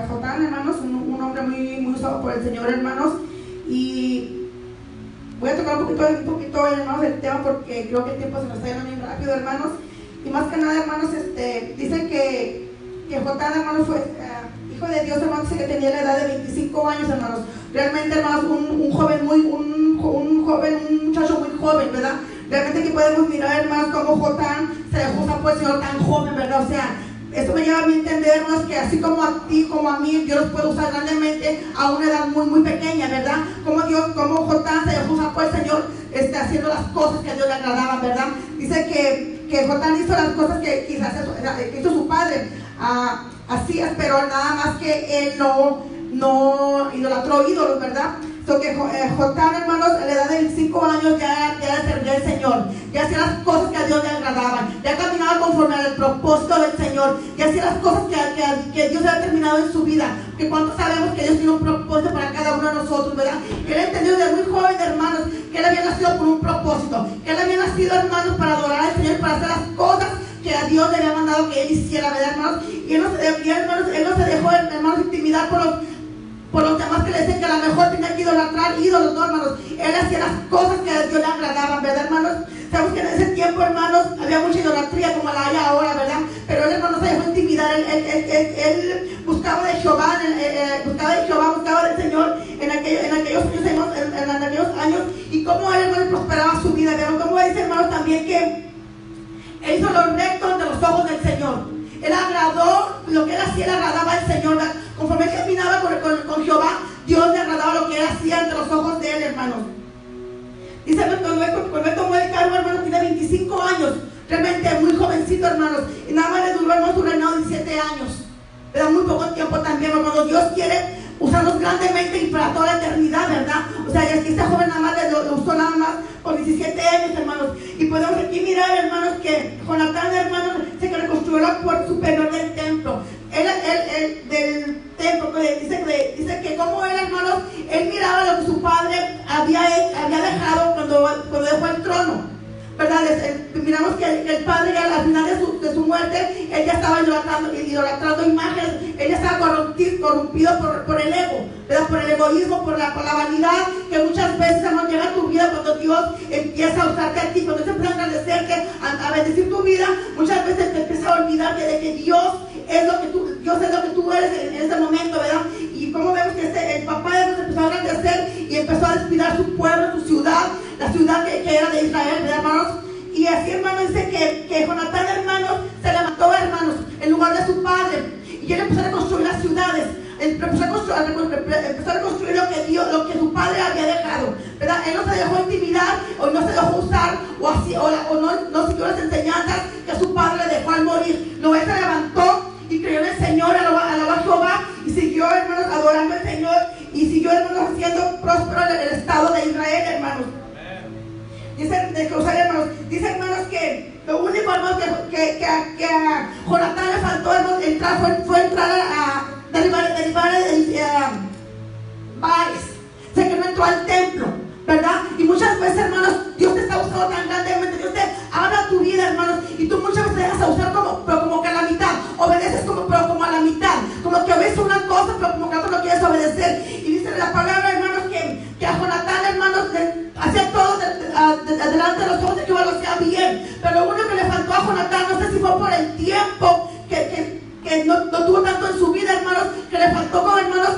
Jotán, hermanos, un hombre muy usado por el Señor, hermanos. Y voy a tocar un poquito, hermanos, el tema porque creo que el tiempo se nos está yendo bien rápido, hermanos. Y más que nada, hermanos, dicen que Jotán, hermanos, fue hijo de Dios, hermanos, que tenía la edad de 25 años, hermanos. Realmente, hermanos, un muchacho muy joven, ¿verdad? Realmente que podemos mirar, hermanos, como Jotán se dejó usar por el Señor tan joven, ¿verdad? O sea, esto me lleva a mí a entender, hermanos, que así como a ti, como a mí, Dios los puede usar grandemente a una edad muy pequeña, ¿verdad? Como Jotán se dejó usar por el Señor, haciendo las cosas que a Dios le agradaban, ¿verdad? Dice que Jotán hizo las cosas que quizás hizo su padre, así, pero nada más que él no idolatró ídolos, ¿verdad? So que Jotán, hermanos, a la edad de 25 años ya servía al Señor, ya hacía las cosas que a Dios le agradaban, ya caminaba conforme al propósito del Señor, ya hacía las cosas que Dios había terminado en su vida. Que cuántos sabemos que Dios tiene un propósito para cada uno de nosotros, ¿verdad? Que él entendió desde muy joven, hermanos, que él había nacido por un propósito, que él había nacido, hermanos, para adorar al Señor, para hacer las cosas que a Dios le había mandado que él hiciera, ¿verdad, hermanos? Y él no se dejó, hermanos, intimidar por los demás que le decían que a lo mejor tenía que idolatrar ídolos, no, hermanos. Él hacía las cosas que a Dios le agradaban, ¿verdad, hermanos? Sabemos que en ese tiempo, hermanos, había mucha idolatría como la hay ahora, ¿verdad? Pero él, hermanos, se dejó intimidar. Él buscaba de Jehová, buscaba del Señor en aquellos años, y cómo él, hermanos, prosperaba su vida, ¿verdad? Como dice, hermanos, también que él hizo lo recto ante los ojos del Señor. Él agradó, lo que él hacía le agradaba al Señor, ¿verdad? Conforme él caminaba con Jehová, Dios le agradaba lo que él hacía ante los ojos de él, hermanos. Dice, cuando él tomó el cargo, hermanos, tiene 25 años, realmente muy jovencito, hermanos, y nada más le duró, hermanos, su reinado 17 años, pero muy poco tiempo también, hermanos. Dios quiere usarnos grandemente y para toda la eternidad, ¿verdad? O sea, y es que este joven nada más lo usó nada más por 17 años, hermanos. Y podemos aquí mirar, hermanos, que Jonatán, hermanos, se reconstruyó la puerta superior del templo. Del templo, dice que como él, hermanos, él miraba lo que su padre había dejado cuando dejó el trono, ¿verdad? Miramos que el padre ya al final de su muerte, él ya estaba idolatrando imágenes, él ya estaba corrompido por el ego, ¿verdad? Por el egoísmo, por la vanidad, que muchas veces, hermanos, llega a tu vida cuando Dios empieza a usarte a ti, cuando Dios empieza a agradecerte, a bendecir tu vida, muchas veces te empieza a olvidar de que Dios es lo que tú eres en ese momento, ¿verdad? Y como vemos que el papá de Dios empezó a agradecer y empezó a descuidar su pueblo, su ciudad, la ciudad que era de Israel, ¿verdad, hermanos? Y así, hermanos, dice que Jonatán, hermanos, se levantó, hermanos, en lugar de su padre, y él empezó a reconstruir las ciudades, empezó a reconstruir lo que su padre había dejado, ¿verdad? Él no se dejó intimidar, o no se dejó usar, o no siguió las enseñanzas que su padre le dejó al morir. No, él se levantó y creyó en el Señor, alabó a Jehová, y siguió, hermanos, adorando al Señor, y siguió, hermanos, haciendo próspero el estado de Israel, hermanos. Dice, hermanos, que lo único, hermanos, que a Jonatán le faltó, hermanos, fue entrar a derribar Baales. Sé que no entró al templo, ¿verdad? Y muchas veces, hermanos, Dios te está usando tan grandemente, Dios te habla tu vida, hermanos, y tú muchas veces te dejas a usar pero como que a la mitad, obedeces pero como a la mitad, como que obedeces una cosa, pero como que no quieres obedecer. Y dice la palabra, hermanos, que a Jonatán, hermanos, hacía todo delante de los ojos de Jehová, lo hacía bien, pero lo único que le faltó a Jonatán, no sé si fue por el tiempo que no tuvo tanto en su vida, hermanos, que le faltó como, hermanos,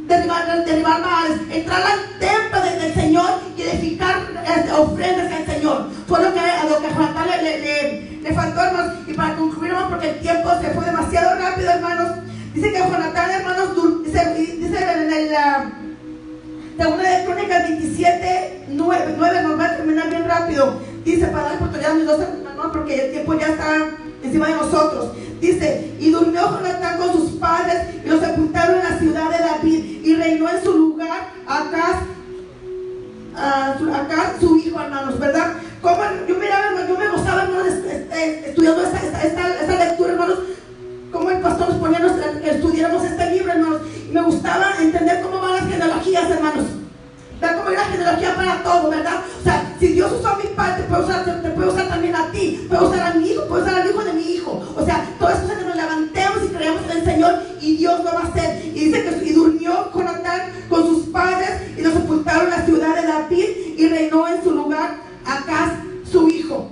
derribar Baales, entrar al templo del Señor y edificar ofrendas al Señor. Fue lo que a Jonatán le faltó, hermanos. Y para concluir, hermanos, porque el tiempo se fue demasiado rápido, hermanos, dice que Jonatán, hermanos, dice en la Segunda de Crónicas 27, 9, nos va a terminar bien rápido. Dice, para dar oportunidad a mis dos hermanos, porque el tiempo ya está encima de nosotros. Dice, y durmió Jonatán con sus padres y los sepultaron en la ciudad de David, y reinó en su lugar acá su hijo, hermanos, ¿verdad? Como yo miraba, hermanos, yo me gozaba, hermanos, estudiando esta lectura, hermanos, como el pastor nos ponía que estudiáramos este libro, hermanos, y me gustaba entender cómo van las genealogías, hermanos. analogía para todo, ¿verdad? O sea, si Dios usó a mi padre, te puede usar también a ti, puede usar a mi hijo, puede usar al hijo de mi hijo. O sea, todo eso es que nos levantemos y creemos en el Señor y Dios lo va a hacer. Y dice que y durmió Jonatán con sus padres y lo sepultaron en la ciudad de David y reinó en su lugar Acaz, su hijo.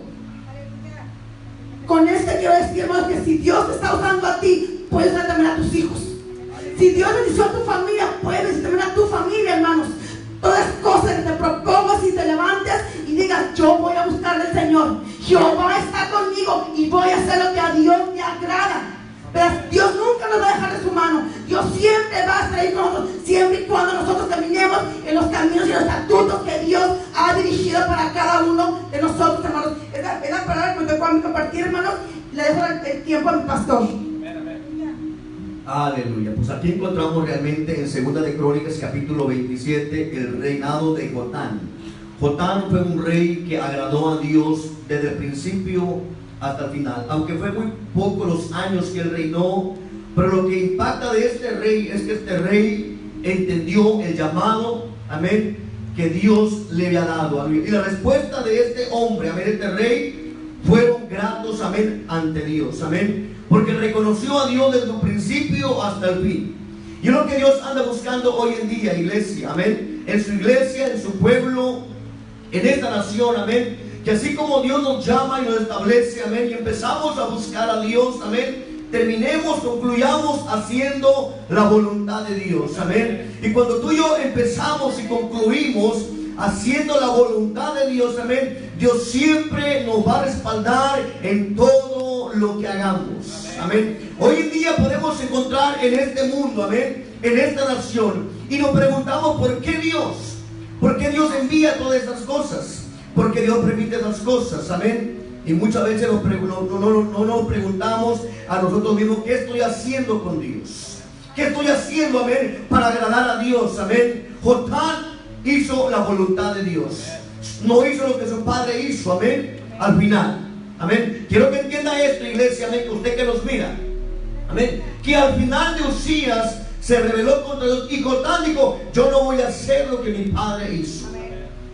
Con esto quiero decir, hermanos, que si Dios te está usando a ti, puedes usar también a tus hijos. Si Dios bendició a tu familia, puedes bendecir también a tu familia, hermanos. Todas las cosas que te propongas y te levantes y digas, yo voy a buscar al Señor. Jehová está conmigo y voy a hacer lo que a Dios le agrada. Pero Dios nunca nos va a dejar de su mano. Dios siempre va a estar ahí con nosotros, siempre y cuando nosotros caminemos en los caminos y los estatutos que Dios ha dirigido para cada uno de nosotros, hermanos. Es la palabra que me tocó a mí compartir, hermanos. Le dejo el tiempo a mi pastor. Aleluya. Pues aquí encontramos realmente en Segunda de Crónicas capítulo 27 el reinado de Jotán. Jotán fue un rey que agradó a Dios desde el principio hasta el final, aunque fue muy poco los años que él reinó, pero lo que impacta de este rey es que este rey entendió el llamado, amén, que Dios le había dado, amén. Y la respuesta de este hombre, amén, este rey, fueron gratos, amén, ante Dios, amén, porque reconoció a Dios desde un principio hasta el fin. Y es lo que Dios anda buscando hoy en día, iglesia, amén, en su iglesia, en su pueblo, en esta nación, amén. Que así como Dios nos llama y nos establece, amén, y empezamos a buscar a Dios, amén, terminemos, concluyamos haciendo la voluntad de Dios, amén. Y cuando tú y yo empezamos y concluimos haciendo la voluntad de Dios, amén, Dios siempre nos va a respaldar en todo lo que hagamos, amén. Hoy en día podemos encontrar en este mundo, amén, en esta nación, y nos preguntamos ¿por qué Dios? ¿Por qué Dios envía todas estas cosas? Porque Dios permite esas cosas, amén. Y muchas veces no nos preguntamos a nosotros mismos, ¿qué estoy haciendo con Dios? ¿Qué estoy haciendo, amén, para agradar a Dios, amén? Jotán hizo la voluntad de Dios, no hizo lo que su padre hizo, amén, al final, amén. Quiero que entienda esto, iglesia, amén, que usted que nos mira, amén, que al final de Usías se rebeló contra Dios y Jotán dijo, yo no voy a hacer lo que mi padre hizo.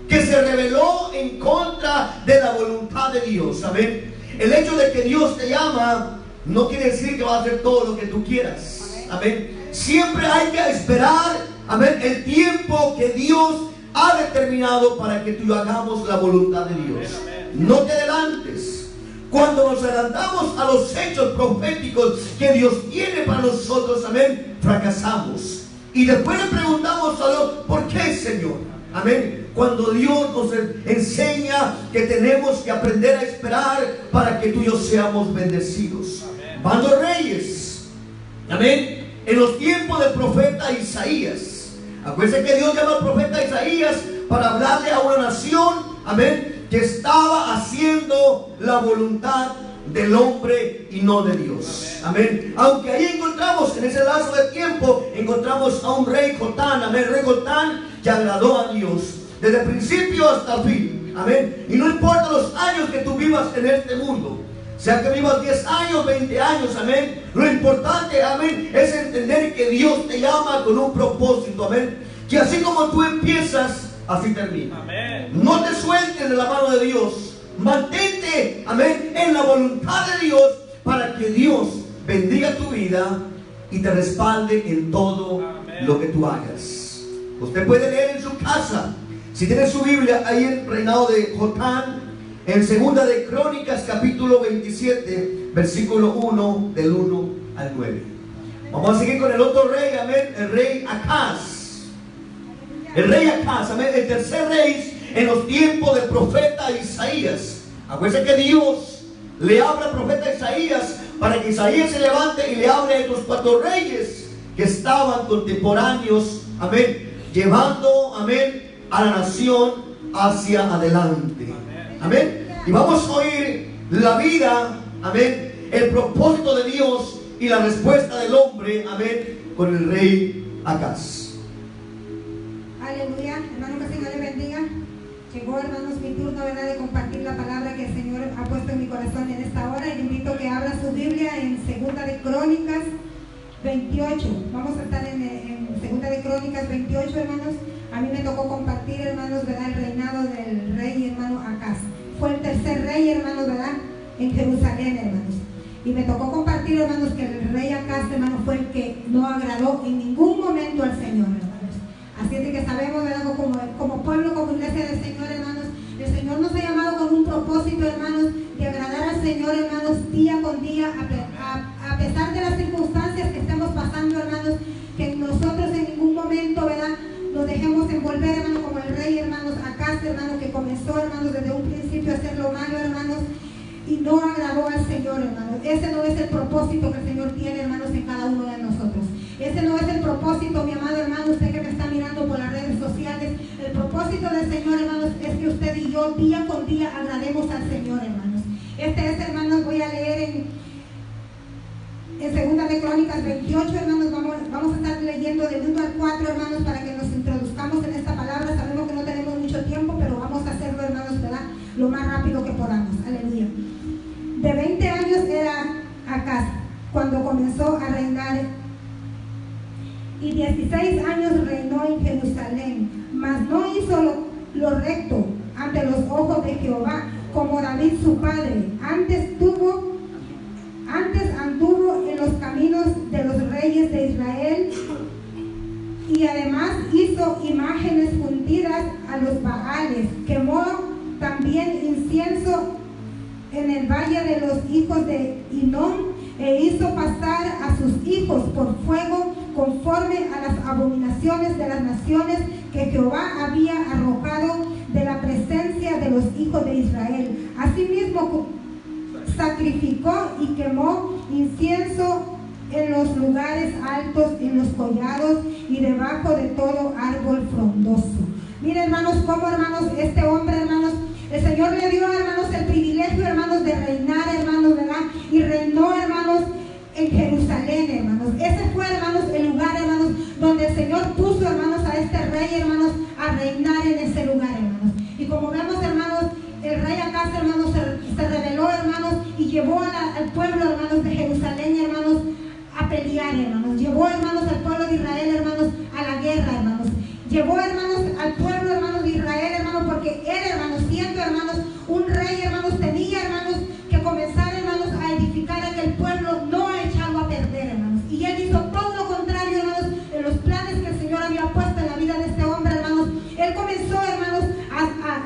Que se rebeló en contra de la voluntad de Dios, amén. El hecho de que Dios te llama no quiere decir que va a hacer todo lo que tú quieras, amén. Siempre hay que esperar, amén, el tiempo que Dios ha determinado para que tú hagamos la voluntad de Dios. No te adelantes. Cuando nos adelantamos a los hechos proféticos que Dios tiene para nosotros, amén, fracasamos. Y después le preguntamos a Dios, ¿por qué, Señor? Amén. Cuando Dios nos enseña que tenemos que aprender a esperar para que tú y yo seamos bendecidos. Van los reyes, amén, en los tiempos del profeta Isaías. Acuérdense que Dios llama al profeta Isaías para hablarle a una nación, amén, que estaba haciendo la voluntad del hombre y no de Dios, amén. Aunque ahí encontramos, en ese lazo de tiempo, encontramos a un rey Jotán, amén, rey Jotán, que agradó a Dios desde el principio hasta el fin, amén. Y no importa los años que tú vivas en este mundo, sea que vivas 10 años, 20 años, amén, lo importante, amén, es entender que Dios te llama con un propósito, amén, que así como tú empiezas, así termina, amén. No te sueltes de la mano de Dios, mantente, amén, en la voluntad de Dios para que Dios bendiga tu vida y te respalde en todo, amén, lo que tú hagas. Usted puede leer en su casa, si tiene su Biblia, ahí en el reinado de Jotán, en Segunda de Crónicas capítulo 27, versículo 1, del 1 al 9. Vamos a seguir con el otro rey, amén, el rey Acaz. El rey Acaz, amén, el tercer rey en los tiempos del profeta Isaías. Acuérdense que Dios le habla al profeta Isaías para que Isaías se levante y le hable a estos 4 reyes que estaban contemporáneos, amén, llevando, amén, a la nación hacia adelante, amén. Y vamos a oír la vida, amén, el propósito de Dios y la respuesta del hombre, amén, con el rey Acaz. Aleluya, hermano, que el Señor le bendiga. Llegó, hermanos, mi turno, ¿verdad?, de compartir la palabra que el Señor ha puesto en mi corazón en esta hora. Y le invito a que abra su Biblia en Segunda de Crónicas 28. Vamos a estar en Segunda de Crónicas 28, hermanos. A mí me tocó compartir, hermanos, ¿verdad? El reinado del rey, hermano, Acaz. Fue el tercer rey, hermanos, ¿verdad? En Jerusalén, hermanos. Y me tocó compartir, hermanos, que el rey Acaz, hermanos, fue el que no agradó en ningún momento al Señor, hermanos. Así es de que sabemos, ¿verdad? Como pueblo, como iglesia del Señor, hermanos, el Señor nos ha llamado con un propósito, hermanos, de agradar al Señor, hermanos, día con día, a pesar de las circunstancias que estemos pasando, hermanos, que nosotros en ningún momento, ¿verdad?, nos dejemos envolver, hermanos, como el rey, hermanos, Acaz, hermanos, que comenzó, hermanos, desde un principio a hacer lo malo, hermanos, y no agradó al Señor, hermanos. Ese no es el propósito que el Señor tiene, hermanos, en cada uno de nosotros. Ese no es el propósito, mi amado hermano, usted que me está mirando por las redes sociales. El propósito del Señor, hermanos, es que usted y yo día con día agrademos al Señor, hermanos. Este es, hermanos, voy a leer en 2 de Crónicas 28, hermanos. Vamos a estar leyendo del 1 al 4, hermanos, para que nos introduzcamos en esta palabra. Sabemos que no tenemos mucho tiempo, pero vamos a hacerlo, hermanos, ¿verdad?, lo más rápido que podamos. Aleluya. De 20 años era Acaz cuando comenzó a reinar, y 16 años reinó en Jerusalén, mas no hizo lo recto ante los ojos de Jehová, como David su padre. Antes anduvo en los caminos de los reyes de Israel, y además hizo imágenes fundidas a los Baales. Quemó también incienso en el valle de los hijos de Hinnom, e hizo pasar a sus hijos por fuego, conforme a las abominaciones de las naciones que Jehová había arrojado de la presencia de los hijos de Israel. Asimismo sacrificó y quemó incienso en los lugares altos, en los collados y debajo de todo árbol frondoso. Miren, hermanos, cómo, hermanos, este hombre, hermanos, el Señor le dio, hermanos, el privilegio, hermanos, de reinar, hermanos, ¿verdad? Y reinó, hermanos, en Jerusalén, hermanos. Ese fue, hermanos, el lugar, hermanos, donde el Señor puso, hermanos, a este rey, hermanos, a reinar en ese lugar, hermanos. Y como vemos, hermanos, el rey Acaz, hermanos, se rebeló, hermanos, y llevó al pueblo, hermanos, de Jerusalén, hermanos, a pelear, hermanos. Llevó, hermanos, al pueblo de Israel, hermanos, a la guerra, hermanos. Llevó, hermanos, al pueblo, hermanos, de Israel, hermanos, porque él, hermanos, siendo, hermanos, un rey, hermanos, tenía, hermanos, que comenzar, hermanos, a edificar aquel pueblo, no a echarlo a perder, hermanos. Y él hizo todo lo contrario, hermanos, en los planes que el Señor había puesto en la vida de este hombre, hermanos. Él comenzó, hermanos,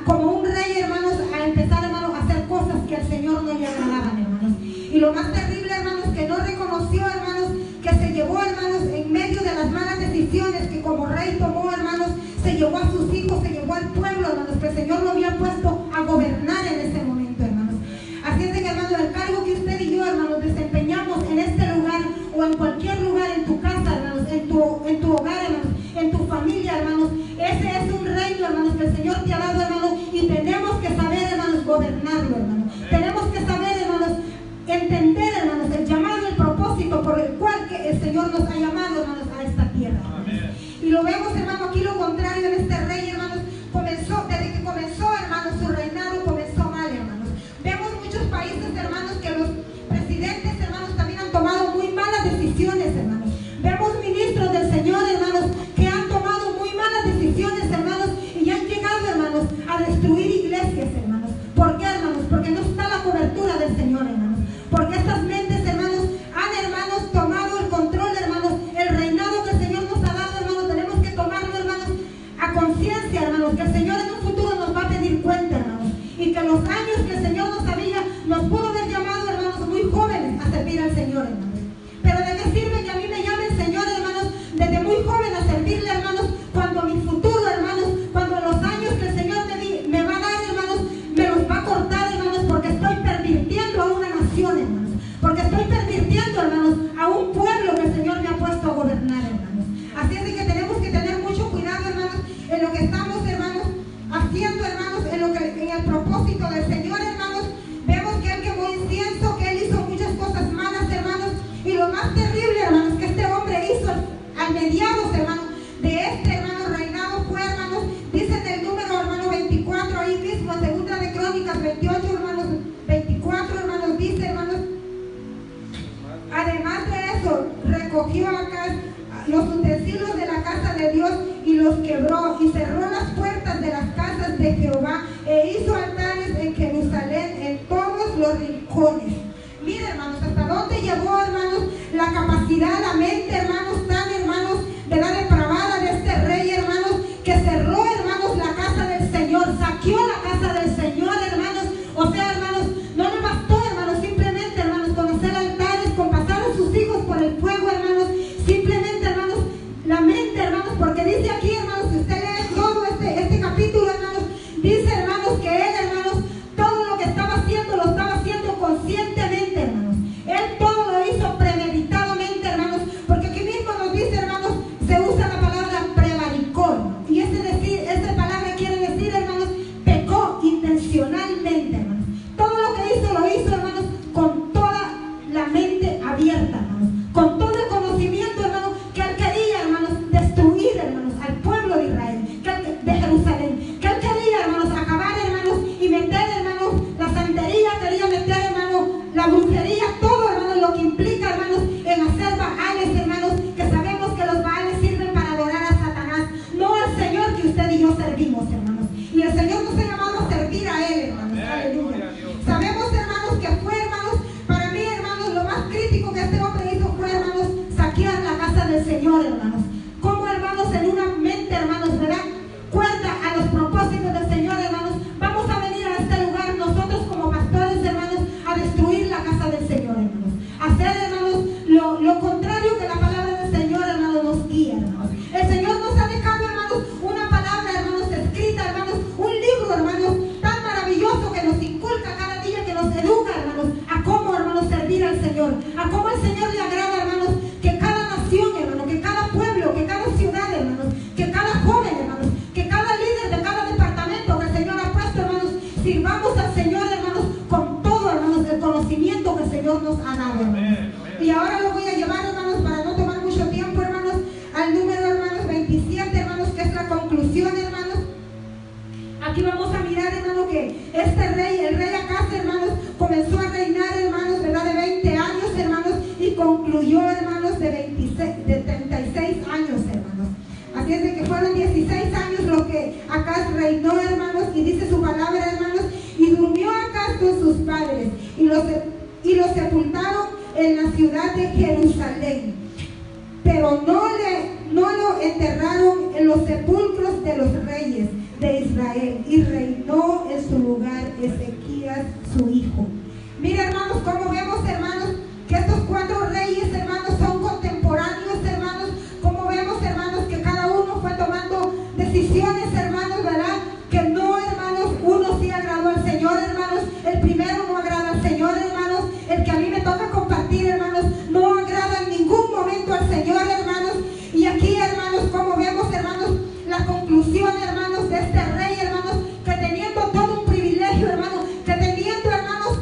como un rey, hermanos, a empezar, hermanos, a hacer cosas que al Señor no le agradaban, hermanos. Y lo más terrible, hermanos, que no reconoció, hermanos, que se llevó, hermanos, en medio de las malas decisiones que como rey tomó, hermanos, se llevó a sus hijos, se llevó al pueblo, hermanos, que el Señor lo había puesto a gobernar en ese momento, hermanos. Así es de que, hermanos, el cargo que usted y yo, hermanos, desempeñamos en este lugar o en cualquier lugar, en tu casa, hermanos, en tu hogar, hermanos, en tu familia, hermanos, ese es un reino, hermanos, que el Señor te ha dado, hermanos, y tenemos que saber, hermanos, gobernarlo, hermanos. Tenemos que saber, hermanos, entender, hermanos, el llamado, el propósito por el cual que el Señor nos ha llamado, hermanos, a esta tierra, hermanos. Y lo vemos, hermano, aquí lo contrario en este rey, hermanos, desde que comenzó, hermanos, su reinado comenzó mal, hermanos. Vemos muchos países, hermanos, que los presidentes, hermanos, también han tomado muy malas decisiones, hermanos. Vemos ministros del Señor, hermanos, que han tomado muy malas decisiones, hermanos, y han llegado, hermanos, a destruir iglesias, hermanos. ¿Por qué, hermanos? Porque no está la cobertura del Señor, hermanos. Porque estas mentes, hermanos, han, hermanos, tomado el control, hermanos. El reinado que el Señor nos ha dado, hermanos, tenemos que tomarlo, hermanos, a conciencia, hermanos, que el Señor en un futuro nos va a pedir cuenta, hermanos. Y que los años que el Señor nos pudo haber llamado, hermanos, muy jóvenes a servir al Señor, hermanos. Pero ¿de qué sirve que a mí me llame el Señor, hermanos, desde muy joven a servirle, hermanos, cuando mi futuro, hermanos, cuando los años que el Señor me va a dar, hermanos, me los va a cortar, hermanos, porque estoy pervirtiendo a una nación, hermanos, porque estoy pervirtiendo, hermanos, a un pueblo que el Señor me ha puesto a gobernar, hermanos. Así es de que tenemos que tener mucho cuidado, hermanos, en lo que estamos, hermanos, haciendo, hermanos, en el propósito del Señor, hermanos. de Jehová e hizo altares en Jerusalén en todos los rincones. Mira, hermanos, hasta dónde llegó, hermanos, la capacidad, la mente, hermanos, tan, hermanos, de la depravada de este rey, hermanos, que cerró, hermanos, la casa del Señor, saqueó la casa del Señor, hermanos. O sea, hermanos, no le bastó, hermanos, simplemente, hermanos, con hacer altares, con pasar a sus hijos por el fuego, hermanos, simplemente, hermanos, la mente, hermanos, porque dice aquí, hermanos, si usted lee todo este capítulo, hermanos, dice, hermanos, que él, hermanos, todo lo que estaba haciendo, lo estaba haciendo conscientemente, hermanos. Él todo lo hizo premeditadamente, hermanos, porque aquí mismo nos dice, hermanos, se usa la palabra prevaricó, y esa palabra quiere decir, hermanos, pecó intencionalmente, hermanos. Todo lo que hizo, hermanos, con toda la mente abierta, hermanos, con todo el conocimiento, hermanos, que él quería, hermanos, destruir, hermanos, al pueblo de Israel, de Jerusalén, que él quería, hermanos, acabar, hermanos, y meter, hermanos, la santería, quería meter, hermanos, la brujería, todo, hermanos, lo que implica, hermanos, en hacer baales, hermanos, que sabemos que los baales sirven para adorar a Satanás, no al Señor que usted y yo servimos, hermanos. Y el Señor nos ha llamado a servir a Él, hermanos. Aleluya. Sabemos, hermanos, que fue, hermanos, para mí, hermanos, lo más crítico que este hombre hizo fue, hermanos, saquear la casa del Señor, hermanos. Como, hermanos, en una mente, hermanos, ¿verdad?, cuerda a los propósitos del Señor, hermanos, vamos a venir a este lugar nosotros como pastores, hermanos, a destruir la casa del Señor, hermanos, a hacer, hermanos, lo contrario que la palabra del Señor, hermanos, nos guía, hermanos. El Señor nos ha dejado, hermanos, una palabra, hermanos, escrita, hermanos, un libro, hermanos, tan maravilloso que nos inculca cada día, que nos educa, hermanos, a cómo, hermanos, servir al Señor, a cómo el Señor le agrada, hermanos, que cada nación, hermanos, que cada pueblo, que cada ciudad, hermanos, que cada joven, hermanos, que cada líder de cada departamento que el Señor ha puesto, hermanos, sirvamos al Señor, hermanos, con todo, hermanos, el conocimiento que el Señor nos ha dado, hermanos. Y ahora lo voy a llevar, hermanos, para no tomar mucho tiempo, hermanos, al número, hermanos, 27, hermanos, que es la conclusión, hermanos. Aquí vamos a mirar, hermanos, que este rey, el rey Acaz, hermanos, comenzó a reinar, hermanos, ¿verdad?, de 20 años, hermanos, y concluyó, hermanos, de 36 años, hermanos. Así es de que fueron 16 años lo que Acaz reinó, hermanos, y dice su palabra, hermanos, y durmió Acaz con sus padres, y los sepultaron en la ciudad de Jerusalén, pero no lo enterraron en los sepulcros de los reyes de Israel, y reinó en su lugar Ezequías su hijo. Mira, hermanos, como vemos, hermanos, que estos 4 reyes, hermanos, son contemporáneos, hermanos. Como vemos, hermanos, que cada uno fue tomando decisiones, hermanos, ¿verdad?, que no, hermanos, uno sí agradó al Señor, hermanos, el primero no agrada al Señor, hermanos, el que a mí me toca compartir, hermanos, no agrada en ningún momento al Señor, hermanos. Y aquí, hermanos, como vemos, hermanos, la conclusión, hermanos, de este rey, hermanos, que teniendo todo un privilegio, hermanos, que teniendo, hermanos,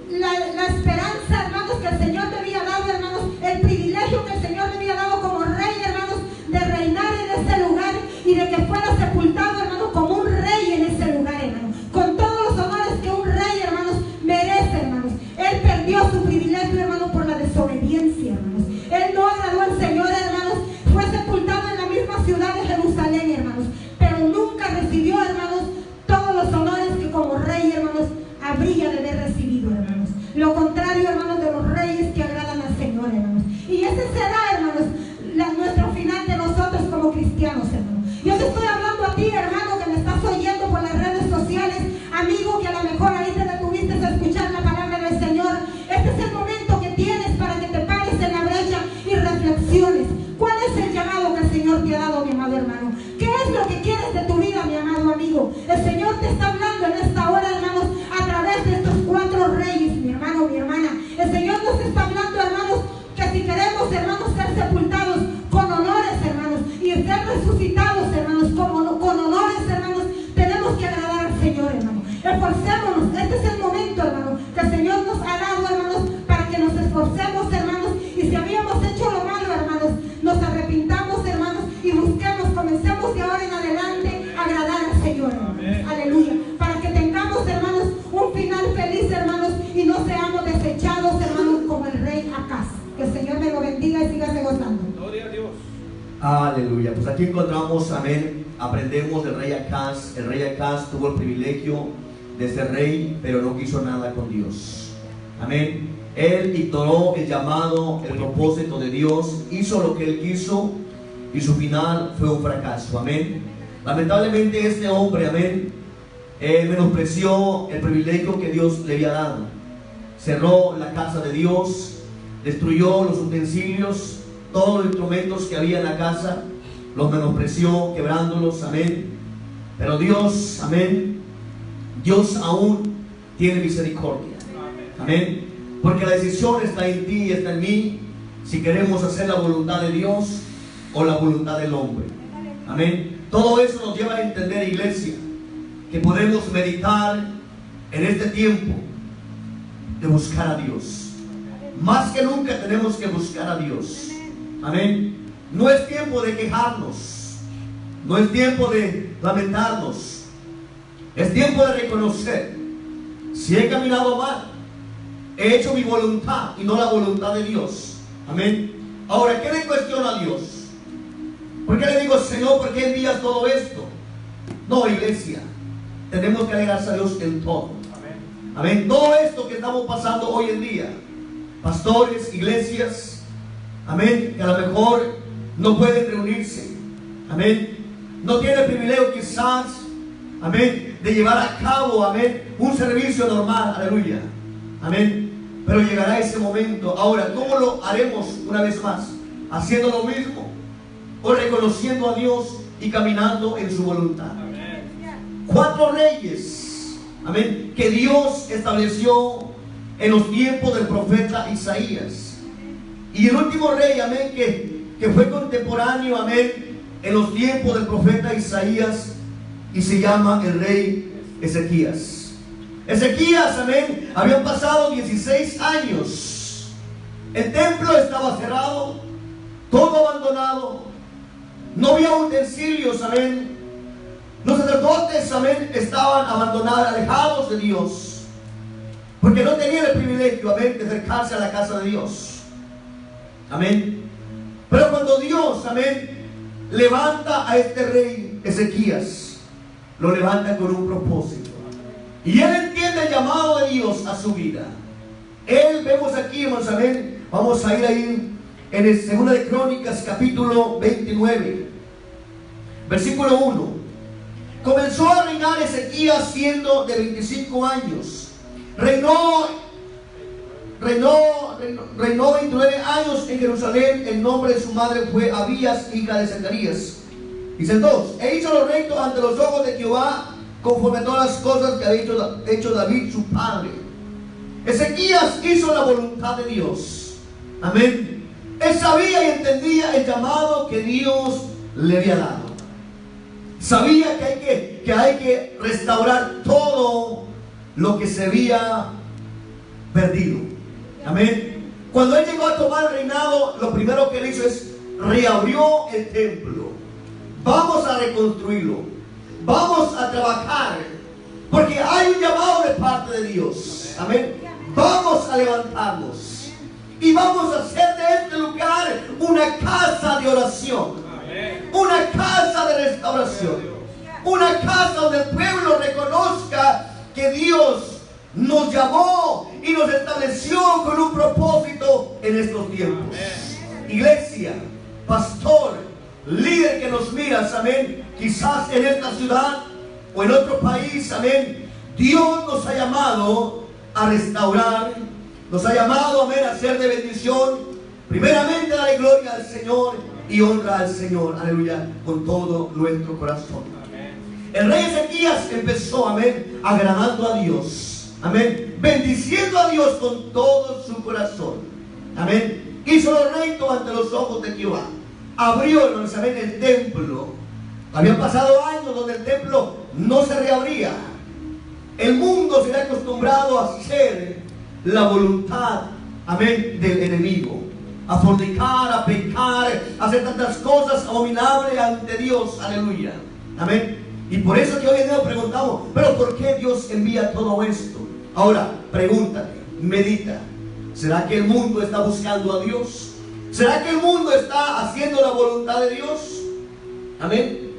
la esperanza, hermanos, que el Señor me había dado, hermanos, el privilegio que el Señor me había dado como rey, hermanos, de reinar en ese lugar y de que fuera sepultado, hermanos, como un rey en ese lugar, hermanos, con todos los honores que un rey, hermanos, merece, hermanos. Él perdió su privilegio, hermanos, por la desobediencia, hermanos. Él no agradó al Señor, hermanos. Fue sepultado en la misma ciudad de Jerusalén, hermanos, pero nunca recibió, hermanos, todos los honores que como rey, hermanos, habría de haber recibido, hermanos. Lo contrario, hermanos, de los reyes que agradan al Señor, hermanos. Y ese será, hermanos, nuestro final de nosotros como cristianos, hermanos. Yo te estoy hablando a ti, hermano, que me estás oyendo por las redes sociales, amigo, que a lo mejor ahí te detuviste a escuchar la palabra del Señor. Este es el momento que tienes para que te pares en la brecha y reflexiones. ¿Cuál es el llamado que el Señor te ha dado, mi amado hermano? ¿Qué es lo que quieres de tu vida, mi amado amigo? El Señor te está hablando en esta hora, hermanos, a través de estos 4 reyes, mi hermano, mi hermana. El Señor nos está hablando, hermanos, que si queremos, hermanos, ser sepultados con honores, hermanos, y ser resucitados, hermanos, con honores, hermanos, tenemos que agradar al Señor, hermano. Esforcémonos. Este es el momento, hermano, que el Señor nos ha dado, hermanos, para que nos esforcemos, hermanos, y si habíamos hecho lo malo, hermanos, nos arrepintamos, hermanos, y busquemos, comencemos de ahora en adelante a agradar al Señor, hermanos. Aleluya. Para que tengamos, hermanos, un final feliz, hermanos, y no seamos desechados, hermanos, como el rey Acaz. Que el Señor me lo bendiga y siga gozando. Gloria a Dios. Aleluya. Pues aquí encontramos, amén, aprendemos del rey Acaz. El rey Acaz tuvo el privilegio de ser rey, pero no quiso nada con Dios. Amén. Él ignoró el llamado, el propósito de Dios, hizo lo que él quiso y su final fue un fracaso. Amén. Lamentablemente este hombre, amén, menospreció el privilegio que Dios le había dado. Cerró la casa de Dios, destruyó los utensilios, todos los instrumentos que había en la casa, los menospreció, quebrándolos. Amén. Pero Dios, amén, Dios aún tiene misericordia. Amén. Porque la decisión está en ti y está en mí, si queremos hacer la voluntad de Dios o la voluntad del hombre. Amén. Todo eso nos lleva a entender, iglesia, que podemos meditar en este tiempo de buscar a Dios. Más que nunca tenemos que buscar a Dios. Amén. No es tiempo de quejarnos, no es tiempo de lamentarnos, es tiempo de reconocer: si he caminado mal, he hecho mi voluntad y no la voluntad de Dios. Amén. Ahora, ¿qué le cuestiono a Dios? ¿Por qué le digo, Señor, por qué envías todo esto? No, iglesia, tenemos que alegrarse a Dios en todo. Amén. Todo esto que estamos pasando hoy en día, pastores, iglesias, amén, que a lo mejor no pueden reunirse, amén, no tienen el privilegio quizás, amén, de llevar a cabo, amén, un servicio normal, aleluya, amén, pero llegará ese momento. Ahora, ¿cómo lo haremos una vez más? ¿Haciendo lo mismo o reconociendo a Dios y caminando en su voluntad? Amén. 4 reyes, amén, que Dios estableció en los tiempos del profeta Isaías. Y el último rey, amén, que fue contemporáneo, amén, en los tiempos del profeta Isaías, y se llama el rey Ezequías. Ezequías, amén, habían pasado 16 años. El templo estaba cerrado, todo abandonado, no había utensilios, amén. Los sacerdotes, amén, estaban abandonados, alejados de Dios, porque no tenían el privilegio, amén, de acercarse a la casa de Dios. Amén. Pero cuando Dios, amén, levanta a este rey Ezequías, lo levanta con un propósito. Y él entiende el llamado de Dios a su vida. Él, vemos aquí, hermanos, amén, vamos a ir ahí en el 2 de Crónicas, capítulo 29, versículo 1. Comenzó a reinar Ezequías siendo de 25 años. Reinó 29 años en Jerusalén. El nombre de su madre fue Abías, hija de Zacarías. Dice 2: e hizo lo recto ante los ojos de Jehová, conforme a todas las cosas que había hecho David su padre. Ezequías hizo la voluntad de Dios. Amén. Él sabía y entendía el llamado que Dios le había dado. Sabía que hay que restaurar todo lo que se había perdido. Amén. Cuando él llegó a tomar el reinado, lo primero que él hizo es reabrió el templo. Vamos a reconstruirlo, vamos a trabajar, porque hay un llamado de parte de Dios. Amén. Vamos a levantarnos y vamos a hacer de este lugar una casa de oración, una casa de restauración, una casa donde el pueblo reconozca que Dios nos llamó y nos estableció con un propósito en estos tiempos. Iglesia, pastor, líder que nos miras, amén, quizás en esta ciudad o en otro país, amén, Dios nos ha llamado a restaurar, nos ha llamado, amén, a ser de bendición. Primeramente, darle gloria al Señor y honra al Señor, aleluya, con todo nuestro corazón. El rey Ezequías empezó, amén, agradando a Dios, amén, bendiciendo a Dios con todo su corazón, amén. Hizo lo recto ante los ojos de Jehová. Abrió, amén, el templo. Habían pasado años donde el templo no se reabría. El mundo se había acostumbrado a hacer la voluntad, amén, del enemigo, a fornicar, a pecar, a hacer tantas cosas abominables ante Dios, aleluya, amén. Y por eso que hoy en día nos preguntamos, pero ¿por qué Dios envía todo esto? Ahora, pregúntate, medita, ¿será que el mundo está buscando a Dios? ¿Será que el mundo está haciendo la voluntad de Dios? Amén.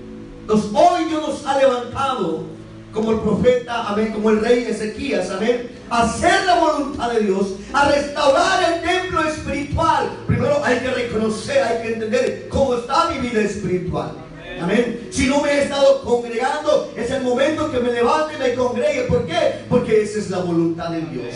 Entonces hoy Dios nos ha levantado como el profeta, amén, como el rey Ezequías, amén, a hacer la voluntad de Dios, a restaurar el templo espiritual. Primero hay que reconocer, hay que entender cómo está mi vida espiritual. Amén. Si no me he estado congregando, es el momento que me levante y me congregue. ¿Por qué? Porque esa es la voluntad de Dios.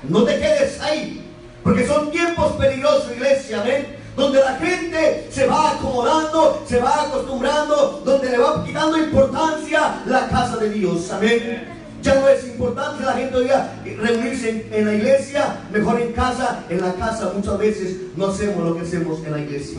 No te quedes ahí, porque son tiempos peligrosos, iglesia, amén, donde la gente se va acomodando, se va acostumbrando, donde le va quitando importancia la casa de Dios, amén. Ya no es importante la gente oiga reunirse en la iglesia, mejor en casa. En la casa muchas veces no hacemos lo que hacemos en la iglesia,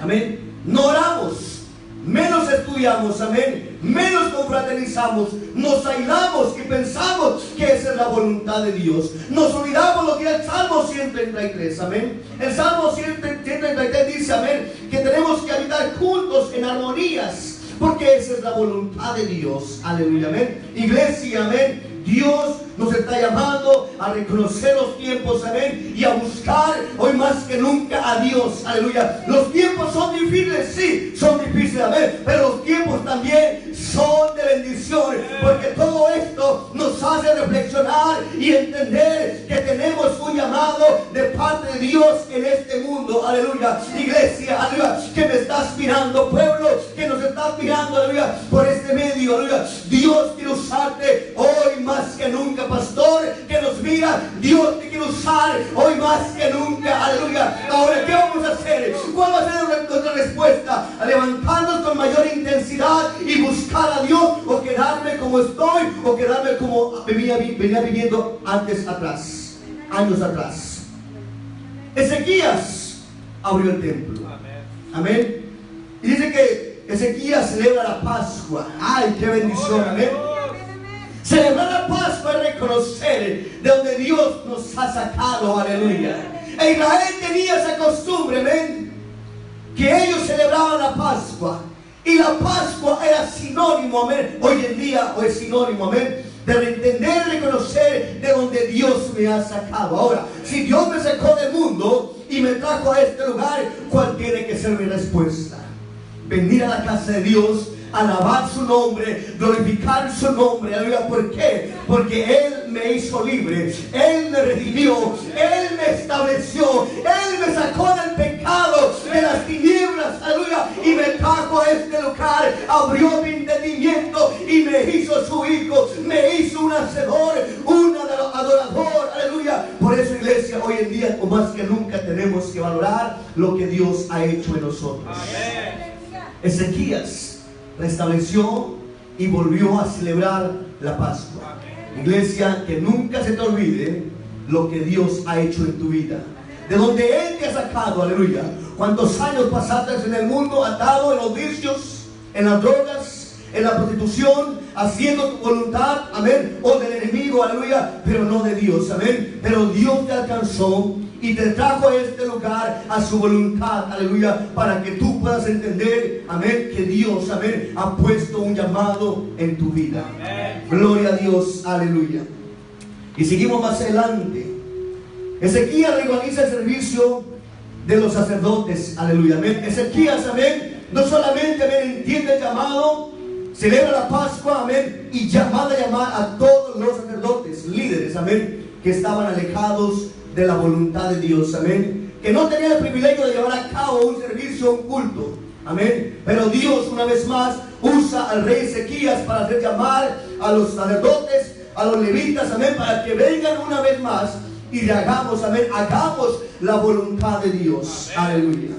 amén. No oramos, menos estudiamos, amén, menos confraternizamos, nos aislamos y pensamos que esa es la voluntad de Dios. Nos olvidamos lo que es el Salmo 133, amén. El Salmo 133 dice, amén, que tenemos que habitar juntos en armonías, porque esa es la voluntad de Dios, aleluya, amén. Iglesia, amén, Dios nos está llamando a reconocer los tiempos, amén, y a buscar hoy más que nunca a Dios, aleluya. Los tiempos son difíciles, sí, son difíciles, amén, pero los tiempos también son de bendición, porque todo esto nos hace reflexionar y entender que tenemos un llamado de parte de Dios en este mundo, aleluya. Iglesia, aleluya, que me estás mirando, pueblo, que nos estás mirando, aleluya, por este medio, aleluya. Dios quiere usarte hoy más que nunca, pastor, que nos mira. Dios te quiere usar hoy más que nunca, aleluya. Ahora, ¿qué vamos a hacer? ¿Cuál va a ser nuestra respuesta? ¿A levantarnos con mayor intensidad y buscar a Dios, o quedarme como estoy, o quedarme como venía viviendo antes atrás, años atrás? Ezequías abrió el templo, amén. Y dice que Ezequías celebra la Pascua. ¡Ay, qué bendición! Amén. Celebrar la Pascua es reconocer de donde Dios nos ha sacado, aleluya. E Israel tenía esa costumbre, amén, que ellos celebraban la Pascua. Y la Pascua era sinónimo, amén, hoy en día es sinónimo, amén, de entender y reconocer de donde Dios me ha sacado. Ahora, si Dios me sacó del mundo y me trajo a este lugar, ¿cuál tiene que ser mi respuesta? Venir a la casa de Dios, alabar su nombre, glorificar su nombre, aleluya. ¿Por qué? Porque Él me hizo libre, Él me redimió, Él me estableció, Él me sacó del pecado, de las tinieblas, aleluya, y me trajo a este lugar, abrió mi entendimiento y me hizo su hijo, me hizo un hacedor, un adorador, aleluya. Por eso, iglesia, hoy en día, o más que nunca, tenemos que valorar lo que Dios ha hecho en nosotros. Amén. Ezequías restableció y volvió a celebrar la Pascua. Iglesia, que nunca se te olvide lo que Dios ha hecho en tu vida, de donde Él te ha sacado, aleluya. ¿Cuántos años pasaste en el mundo atado en los vicios, en las drogas, en la prostitución, haciendo tu voluntad, amén, o del enemigo, aleluya, pero no de Dios, amén? Pero Dios te alcanzó y te trajo a este lugar a su voluntad, aleluya, para que tú puedas entender, amén, que Dios, amén, ha puesto un llamado en tu vida. Amén. Gloria a Dios, aleluya. Y seguimos más adelante. Ezequías regulariza el servicio de los sacerdotes, aleluya, amén. Ezequías, amén, no solamente, amén, entiende el llamado, celebra la Pascua, amén, y manda a llamar a todos los sacerdotes, líderes, amén, que estaban alejados de la voluntad de Dios, amén, que no tenían el privilegio de llevar a cabo un servicio, un culto, amén. Pero Dios una vez más usa al rey Ezequías para hacer llamar a los sacerdotes, a los levitas, amén, para que vengan una vez más y hagamos, amén, hagamos la voluntad de Dios, amén. Aleluya.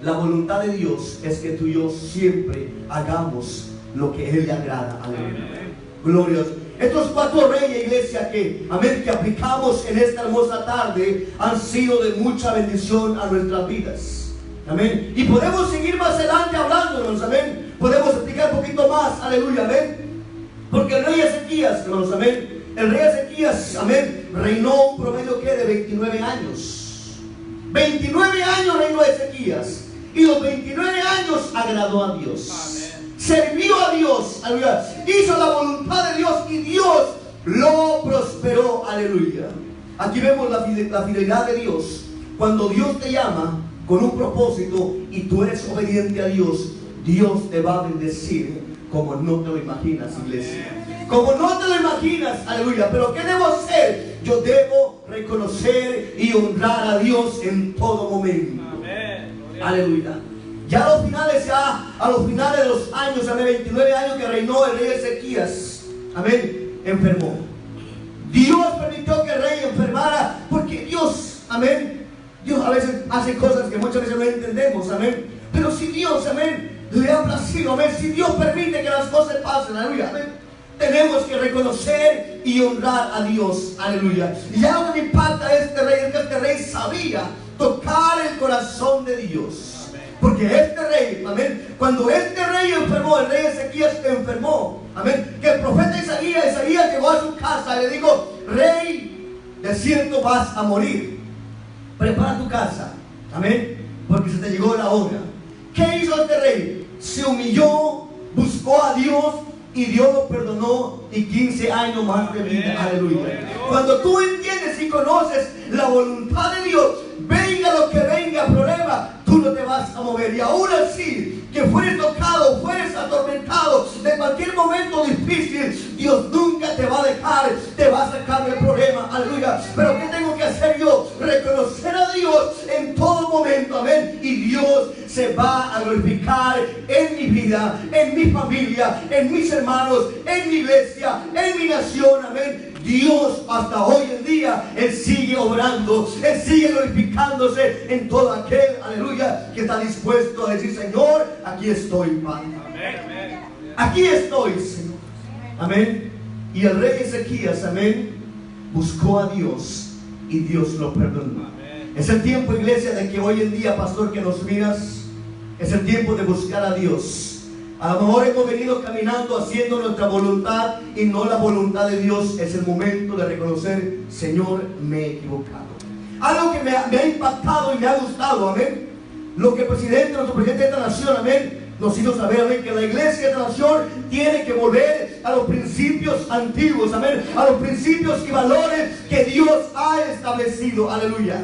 La voluntad de Dios es que tú y yo siempre hagamos lo que Él le agrada, aleluya. Gloria a Dios. Estos 4 reyes, iglesia, que, amén, que aplicamos en esta hermosa tarde, han sido de mucha bendición a nuestras vidas, amén. Y podemos seguir más adelante hablándonos, amén. Podemos explicar un poquito más, aleluya, amén. Porque el rey Ezequías, hermanos, amén, el rey Ezequías, amén, reinó un promedio que de 29 años. 29 años reinó Ezequías, y los 29 años agradó a Dios. Amén. Sirvió a Dios, aleluya, hizo la voluntad de Dios y Dios lo prosperó, aleluya. Aquí vemos la fidelidad de Dios. Cuando Dios te llama con un propósito y tú eres obediente a Dios, Dios te va a bendecir como no te lo imaginas, iglesia. Como no te lo imaginas, aleluya. Pero ¿qué debo hacer? Yo debo reconocer y honrar a Dios en todo momento. Aleluya. Ya a los finales de los años, amén, 29 años que reinó el rey Ezequías, amén, enfermó. Dios permitió que el rey enfermara porque Dios, amén, Dios a veces hace cosas que muchas veces no entendemos, amén. Pero si Dios, amén, le ha placido, amén, si Dios permite que las cosas pasen, aleluya, amén, tenemos que reconocer y honrar a Dios, aleluya. Y algo que me impacta a este rey es que este rey sabía tocar el corazón de Dios. Porque este rey, amén, cuando este rey enfermó, el rey Ezequías enfermó, amén, que el profeta Isaías llegó a su casa y le dijo: rey, de cierto vas a morir, prepara tu casa, amén, porque se te llegó la hora. ¿Qué hizo este rey? Se humilló, buscó a Dios y Dios lo perdonó y 15 años más de vida, aleluya. Cuando tú entiendes y conoces la voluntad de Dios, venga lo que venga, problema, tú no te vas a mover. Y aún así, que fueres tocado, fueres atormentado de cualquier momento difícil, Dios nunca te va a dejar, te va a sacar del problema, aleluya. Pero ¿qué tengo que hacer yo? Reconocer a Dios en todo momento, amén. Y Dios se va a glorificar en mi vida, en mi familia, en mis hermanos, en mi iglesia, en mi nación, amén. Dios hasta hoy en día, Él sigue obrando, Él sigue glorificándose en todo aquel, aleluya, que está dispuesto a decir: Señor, aquí estoy, Padre. Aquí estoy, Señor. Amén. Y el rey Ezequías, amén, buscó a Dios y Dios lo perdonó. Es el tiempo, iglesia, de que hoy en día, pastor, que nos miras, es el tiempo de buscar a Dios. A lo mejor hemos venido caminando haciendo nuestra voluntad y no la voluntad de Dios. Es el momento de reconocer: Señor, me he equivocado. Algo que me ha impactado y me ha gustado, amén, lo que nuestro presidente de esta nación, amén, nos hizo saber, amén, que la iglesia de esta nación tiene que volver a los principios antiguos, amén, a los principios y valores que Dios ha establecido, aleluya.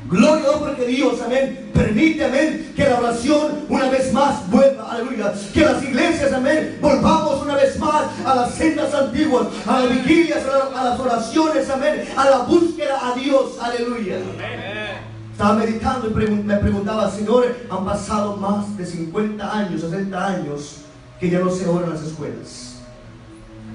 Gloria a Dios, porque Dios, amén, permite, amén, que la oración una vez más vuelva, aleluya. Que las iglesias, amén, volvamos una vez más a las sendas antiguas, a las vigilias, a las oraciones, amén, a la búsqueda a Dios, aleluya. Estaba meditando y me preguntaba: Señor, han pasado más de 50 años, 60 años que ya no se ora en las escuelas.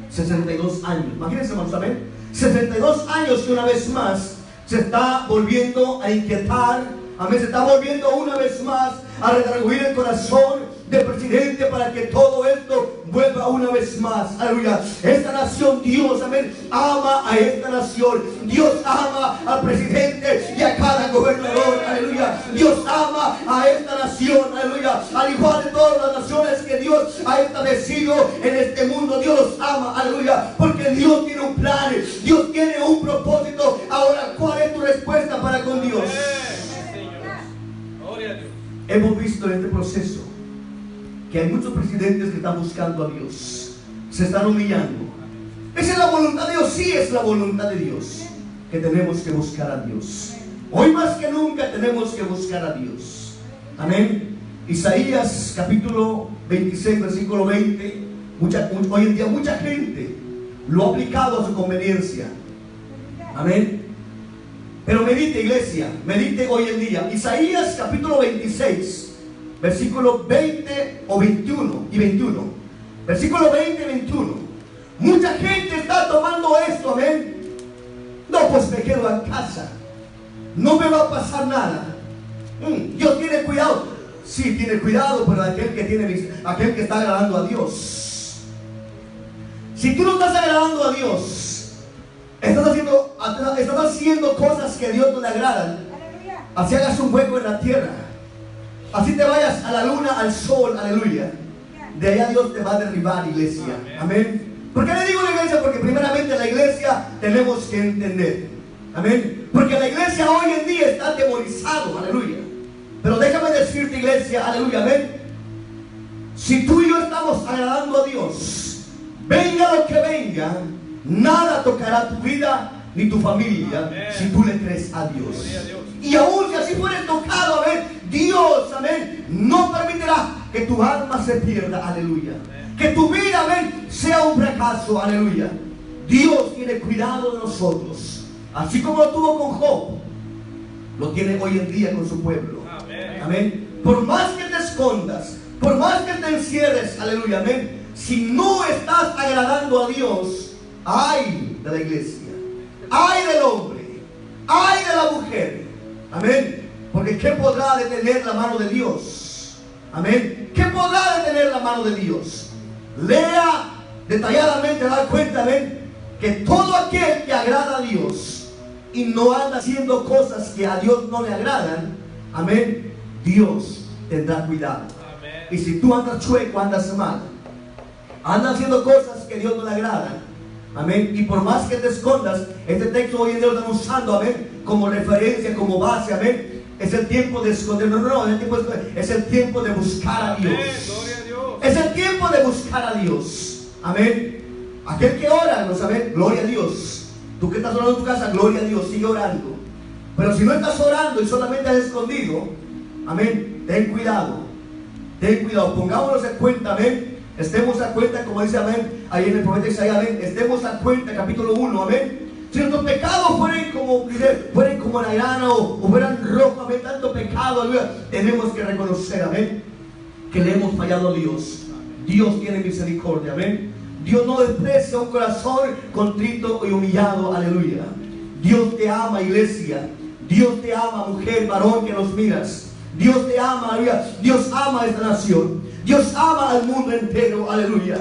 62 años, imagínense, hermanos, amén. 62 años que una vez más se está volviendo a inquietar, amén, se está volviendo una vez más a redarguir el corazón del presidente para que todo esto vuelva una vez más, aleluya. Esta nación, Dios, amén, ama a esta nación. Dios ama al presidente y a cada gobernador, aleluya. Dios ama a esta nación, aleluya. Al igual de todas las naciones que Dios ha establecido en este mundo, Dios los ama, aleluya. Porque Dios tiene un plan, Dios tiene un propósito. Ahora, ¿cuál es tu respuesta para con Dios? Hemos visto en este proceso que hay muchos presidentes que están buscando a Dios, se están humillando. ¿Esa es la voluntad de Dios? Sí, es la voluntad de Dios, que tenemos que buscar a Dios. Hoy más que nunca tenemos que buscar a Dios, amén. Isaías capítulo 26 versículo 20, hoy en día mucha gente lo ha aplicado a su conveniencia, amén. Pero medite, iglesia, medite hoy en día. Isaías capítulo 26 versículo 20 o 21 y 21. Versículo 20 y 21. Mucha gente está tomando esto, amén. No, pues me quedo en casa, no me va a pasar nada. Dios tiene cuidado. Sí, tiene cuidado, pero aquel que está agradando a Dios. Si tú no estás agradando a Dios, estás haciendo cosas que a Dios no le agradan. Así hagas un hueco en la tierra, así te vayas a la luna, al sol, aleluya, de allá Dios te va a derribar, iglesia, amén. ¿Por qué le digo la iglesia? Porque primeramente la iglesia tenemos que entender, amén. Porque la iglesia hoy en día está atemorizado, aleluya. Pero déjame decirte, iglesia, aleluya, amén. Si tú y yo estamos agradando a Dios, venga lo que venga, nada tocará tu vida ni tu familia, amén, si tú le crees a Dios. Y aún si así fueres tocado, amén, Dios, amén, no permitirá que tu alma se pierda, aleluya. Que tu vida, amén, sea un fracaso, aleluya. Dios tiene cuidado de nosotros. Así como lo tuvo con Job, lo tiene hoy en día con su pueblo. Amén. Por más que te escondas, por más que te encierres, aleluya, amén. Si no estás agradando a Dios, ay de la iglesia, ay del hombre, ay de la mujer. Amén. Porque ¿qué podrá detener la mano de Dios? Amén. ¿Qué podrá detener la mano de Dios? Lea detalladamente, da cuenta, amén, que todo aquel que agrada a Dios y no anda haciendo cosas que a Dios no le agradan, amén, Dios tendrá cuidado. Amén. Y si tú andas chueco, andas mal, andas haciendo cosas que a Dios no le agradan, amén, y por más que te escondas, este texto hoy en día lo están usando, amén, como referencia, como base, amén. Es el tiempo de esconder, no, es el tiempo de buscar a Dios. Gloria a Dios. Es el tiempo de buscar a Dios. Amén. Aquel que ora, ¿no sabe? Gloria a Dios. Tú que estás orando en tu casa, gloria a Dios, sigue orando. Pero si no estás orando y solamente has escondido, amén, ten cuidado. Ten cuidado, pongámonos en cuenta, amén. Estemos a cuenta, como dice, amén, ahí en el profeta Isaías, amén. Estemos a cuenta, capítulo 1, amén. Si nuestros pecados fueran como la grana o fueran rojos, amén, tanto pecado, aleluya, tenemos que reconocer, amén, que le hemos fallado a Dios. Dios tiene misericordia, amén. Dios no desprecia un corazón contrito y humillado, aleluya. Dios te ama, iglesia. Dios te ama, mujer, varón que nos miras. Dios te ama, aleluya. Dios ama a esta nación. Dios ama al mundo entero, aleluya.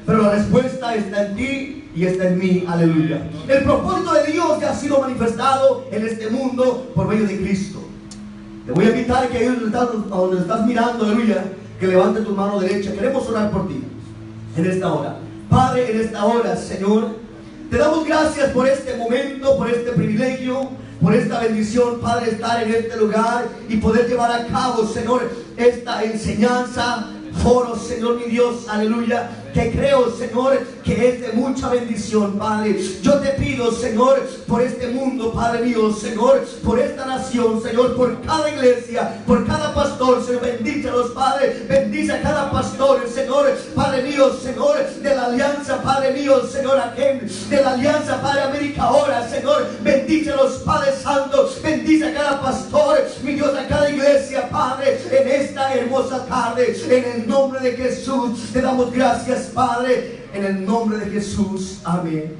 Pero la respuesta está en ti y está en mí, aleluya. El propósito de Dios ya ha sido manifestado en este mundo por medio de Cristo. Te voy a invitar que ahí donde estás mirando, aleluya, que levante tu mano derecha. Queremos orar por ti en esta hora. Padre, en esta hora, Señor, te damos gracias por este momento, por este privilegio, por esta bendición, Padre, estar en este lugar y poder llevar a cabo, Señor, esta enseñanza, foro, Señor mi Dios, aleluya, que creo, Señor, que es de mucha bendición, Padre. Yo te pido, Señor, por este mundo, Padre mío, Señor, por esta nación, Señor, por cada iglesia, por cada pastor, Señor, bendícelos, Padre, bendice a cada pastor, Señor, Padre mío, Señor, de la alianza, Padre mío, Señor, aquel, de la alianza, Padre América, ahora, Señor, bendícelos, Padre Santo, bendice a cada pastor, mi Dios, a cada iglesia, Padre, en esta hermosa tarde, en el nombre de Jesús, te damos gracias, Padre, en el nombre de Jesús, amén.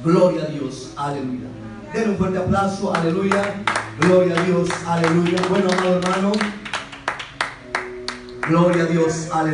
Gloria a Dios, aleluya. Den un fuerte aplauso, aleluya. Gloria a Dios, aleluya. Bueno, amado hermano, gloria a Dios, aleluya.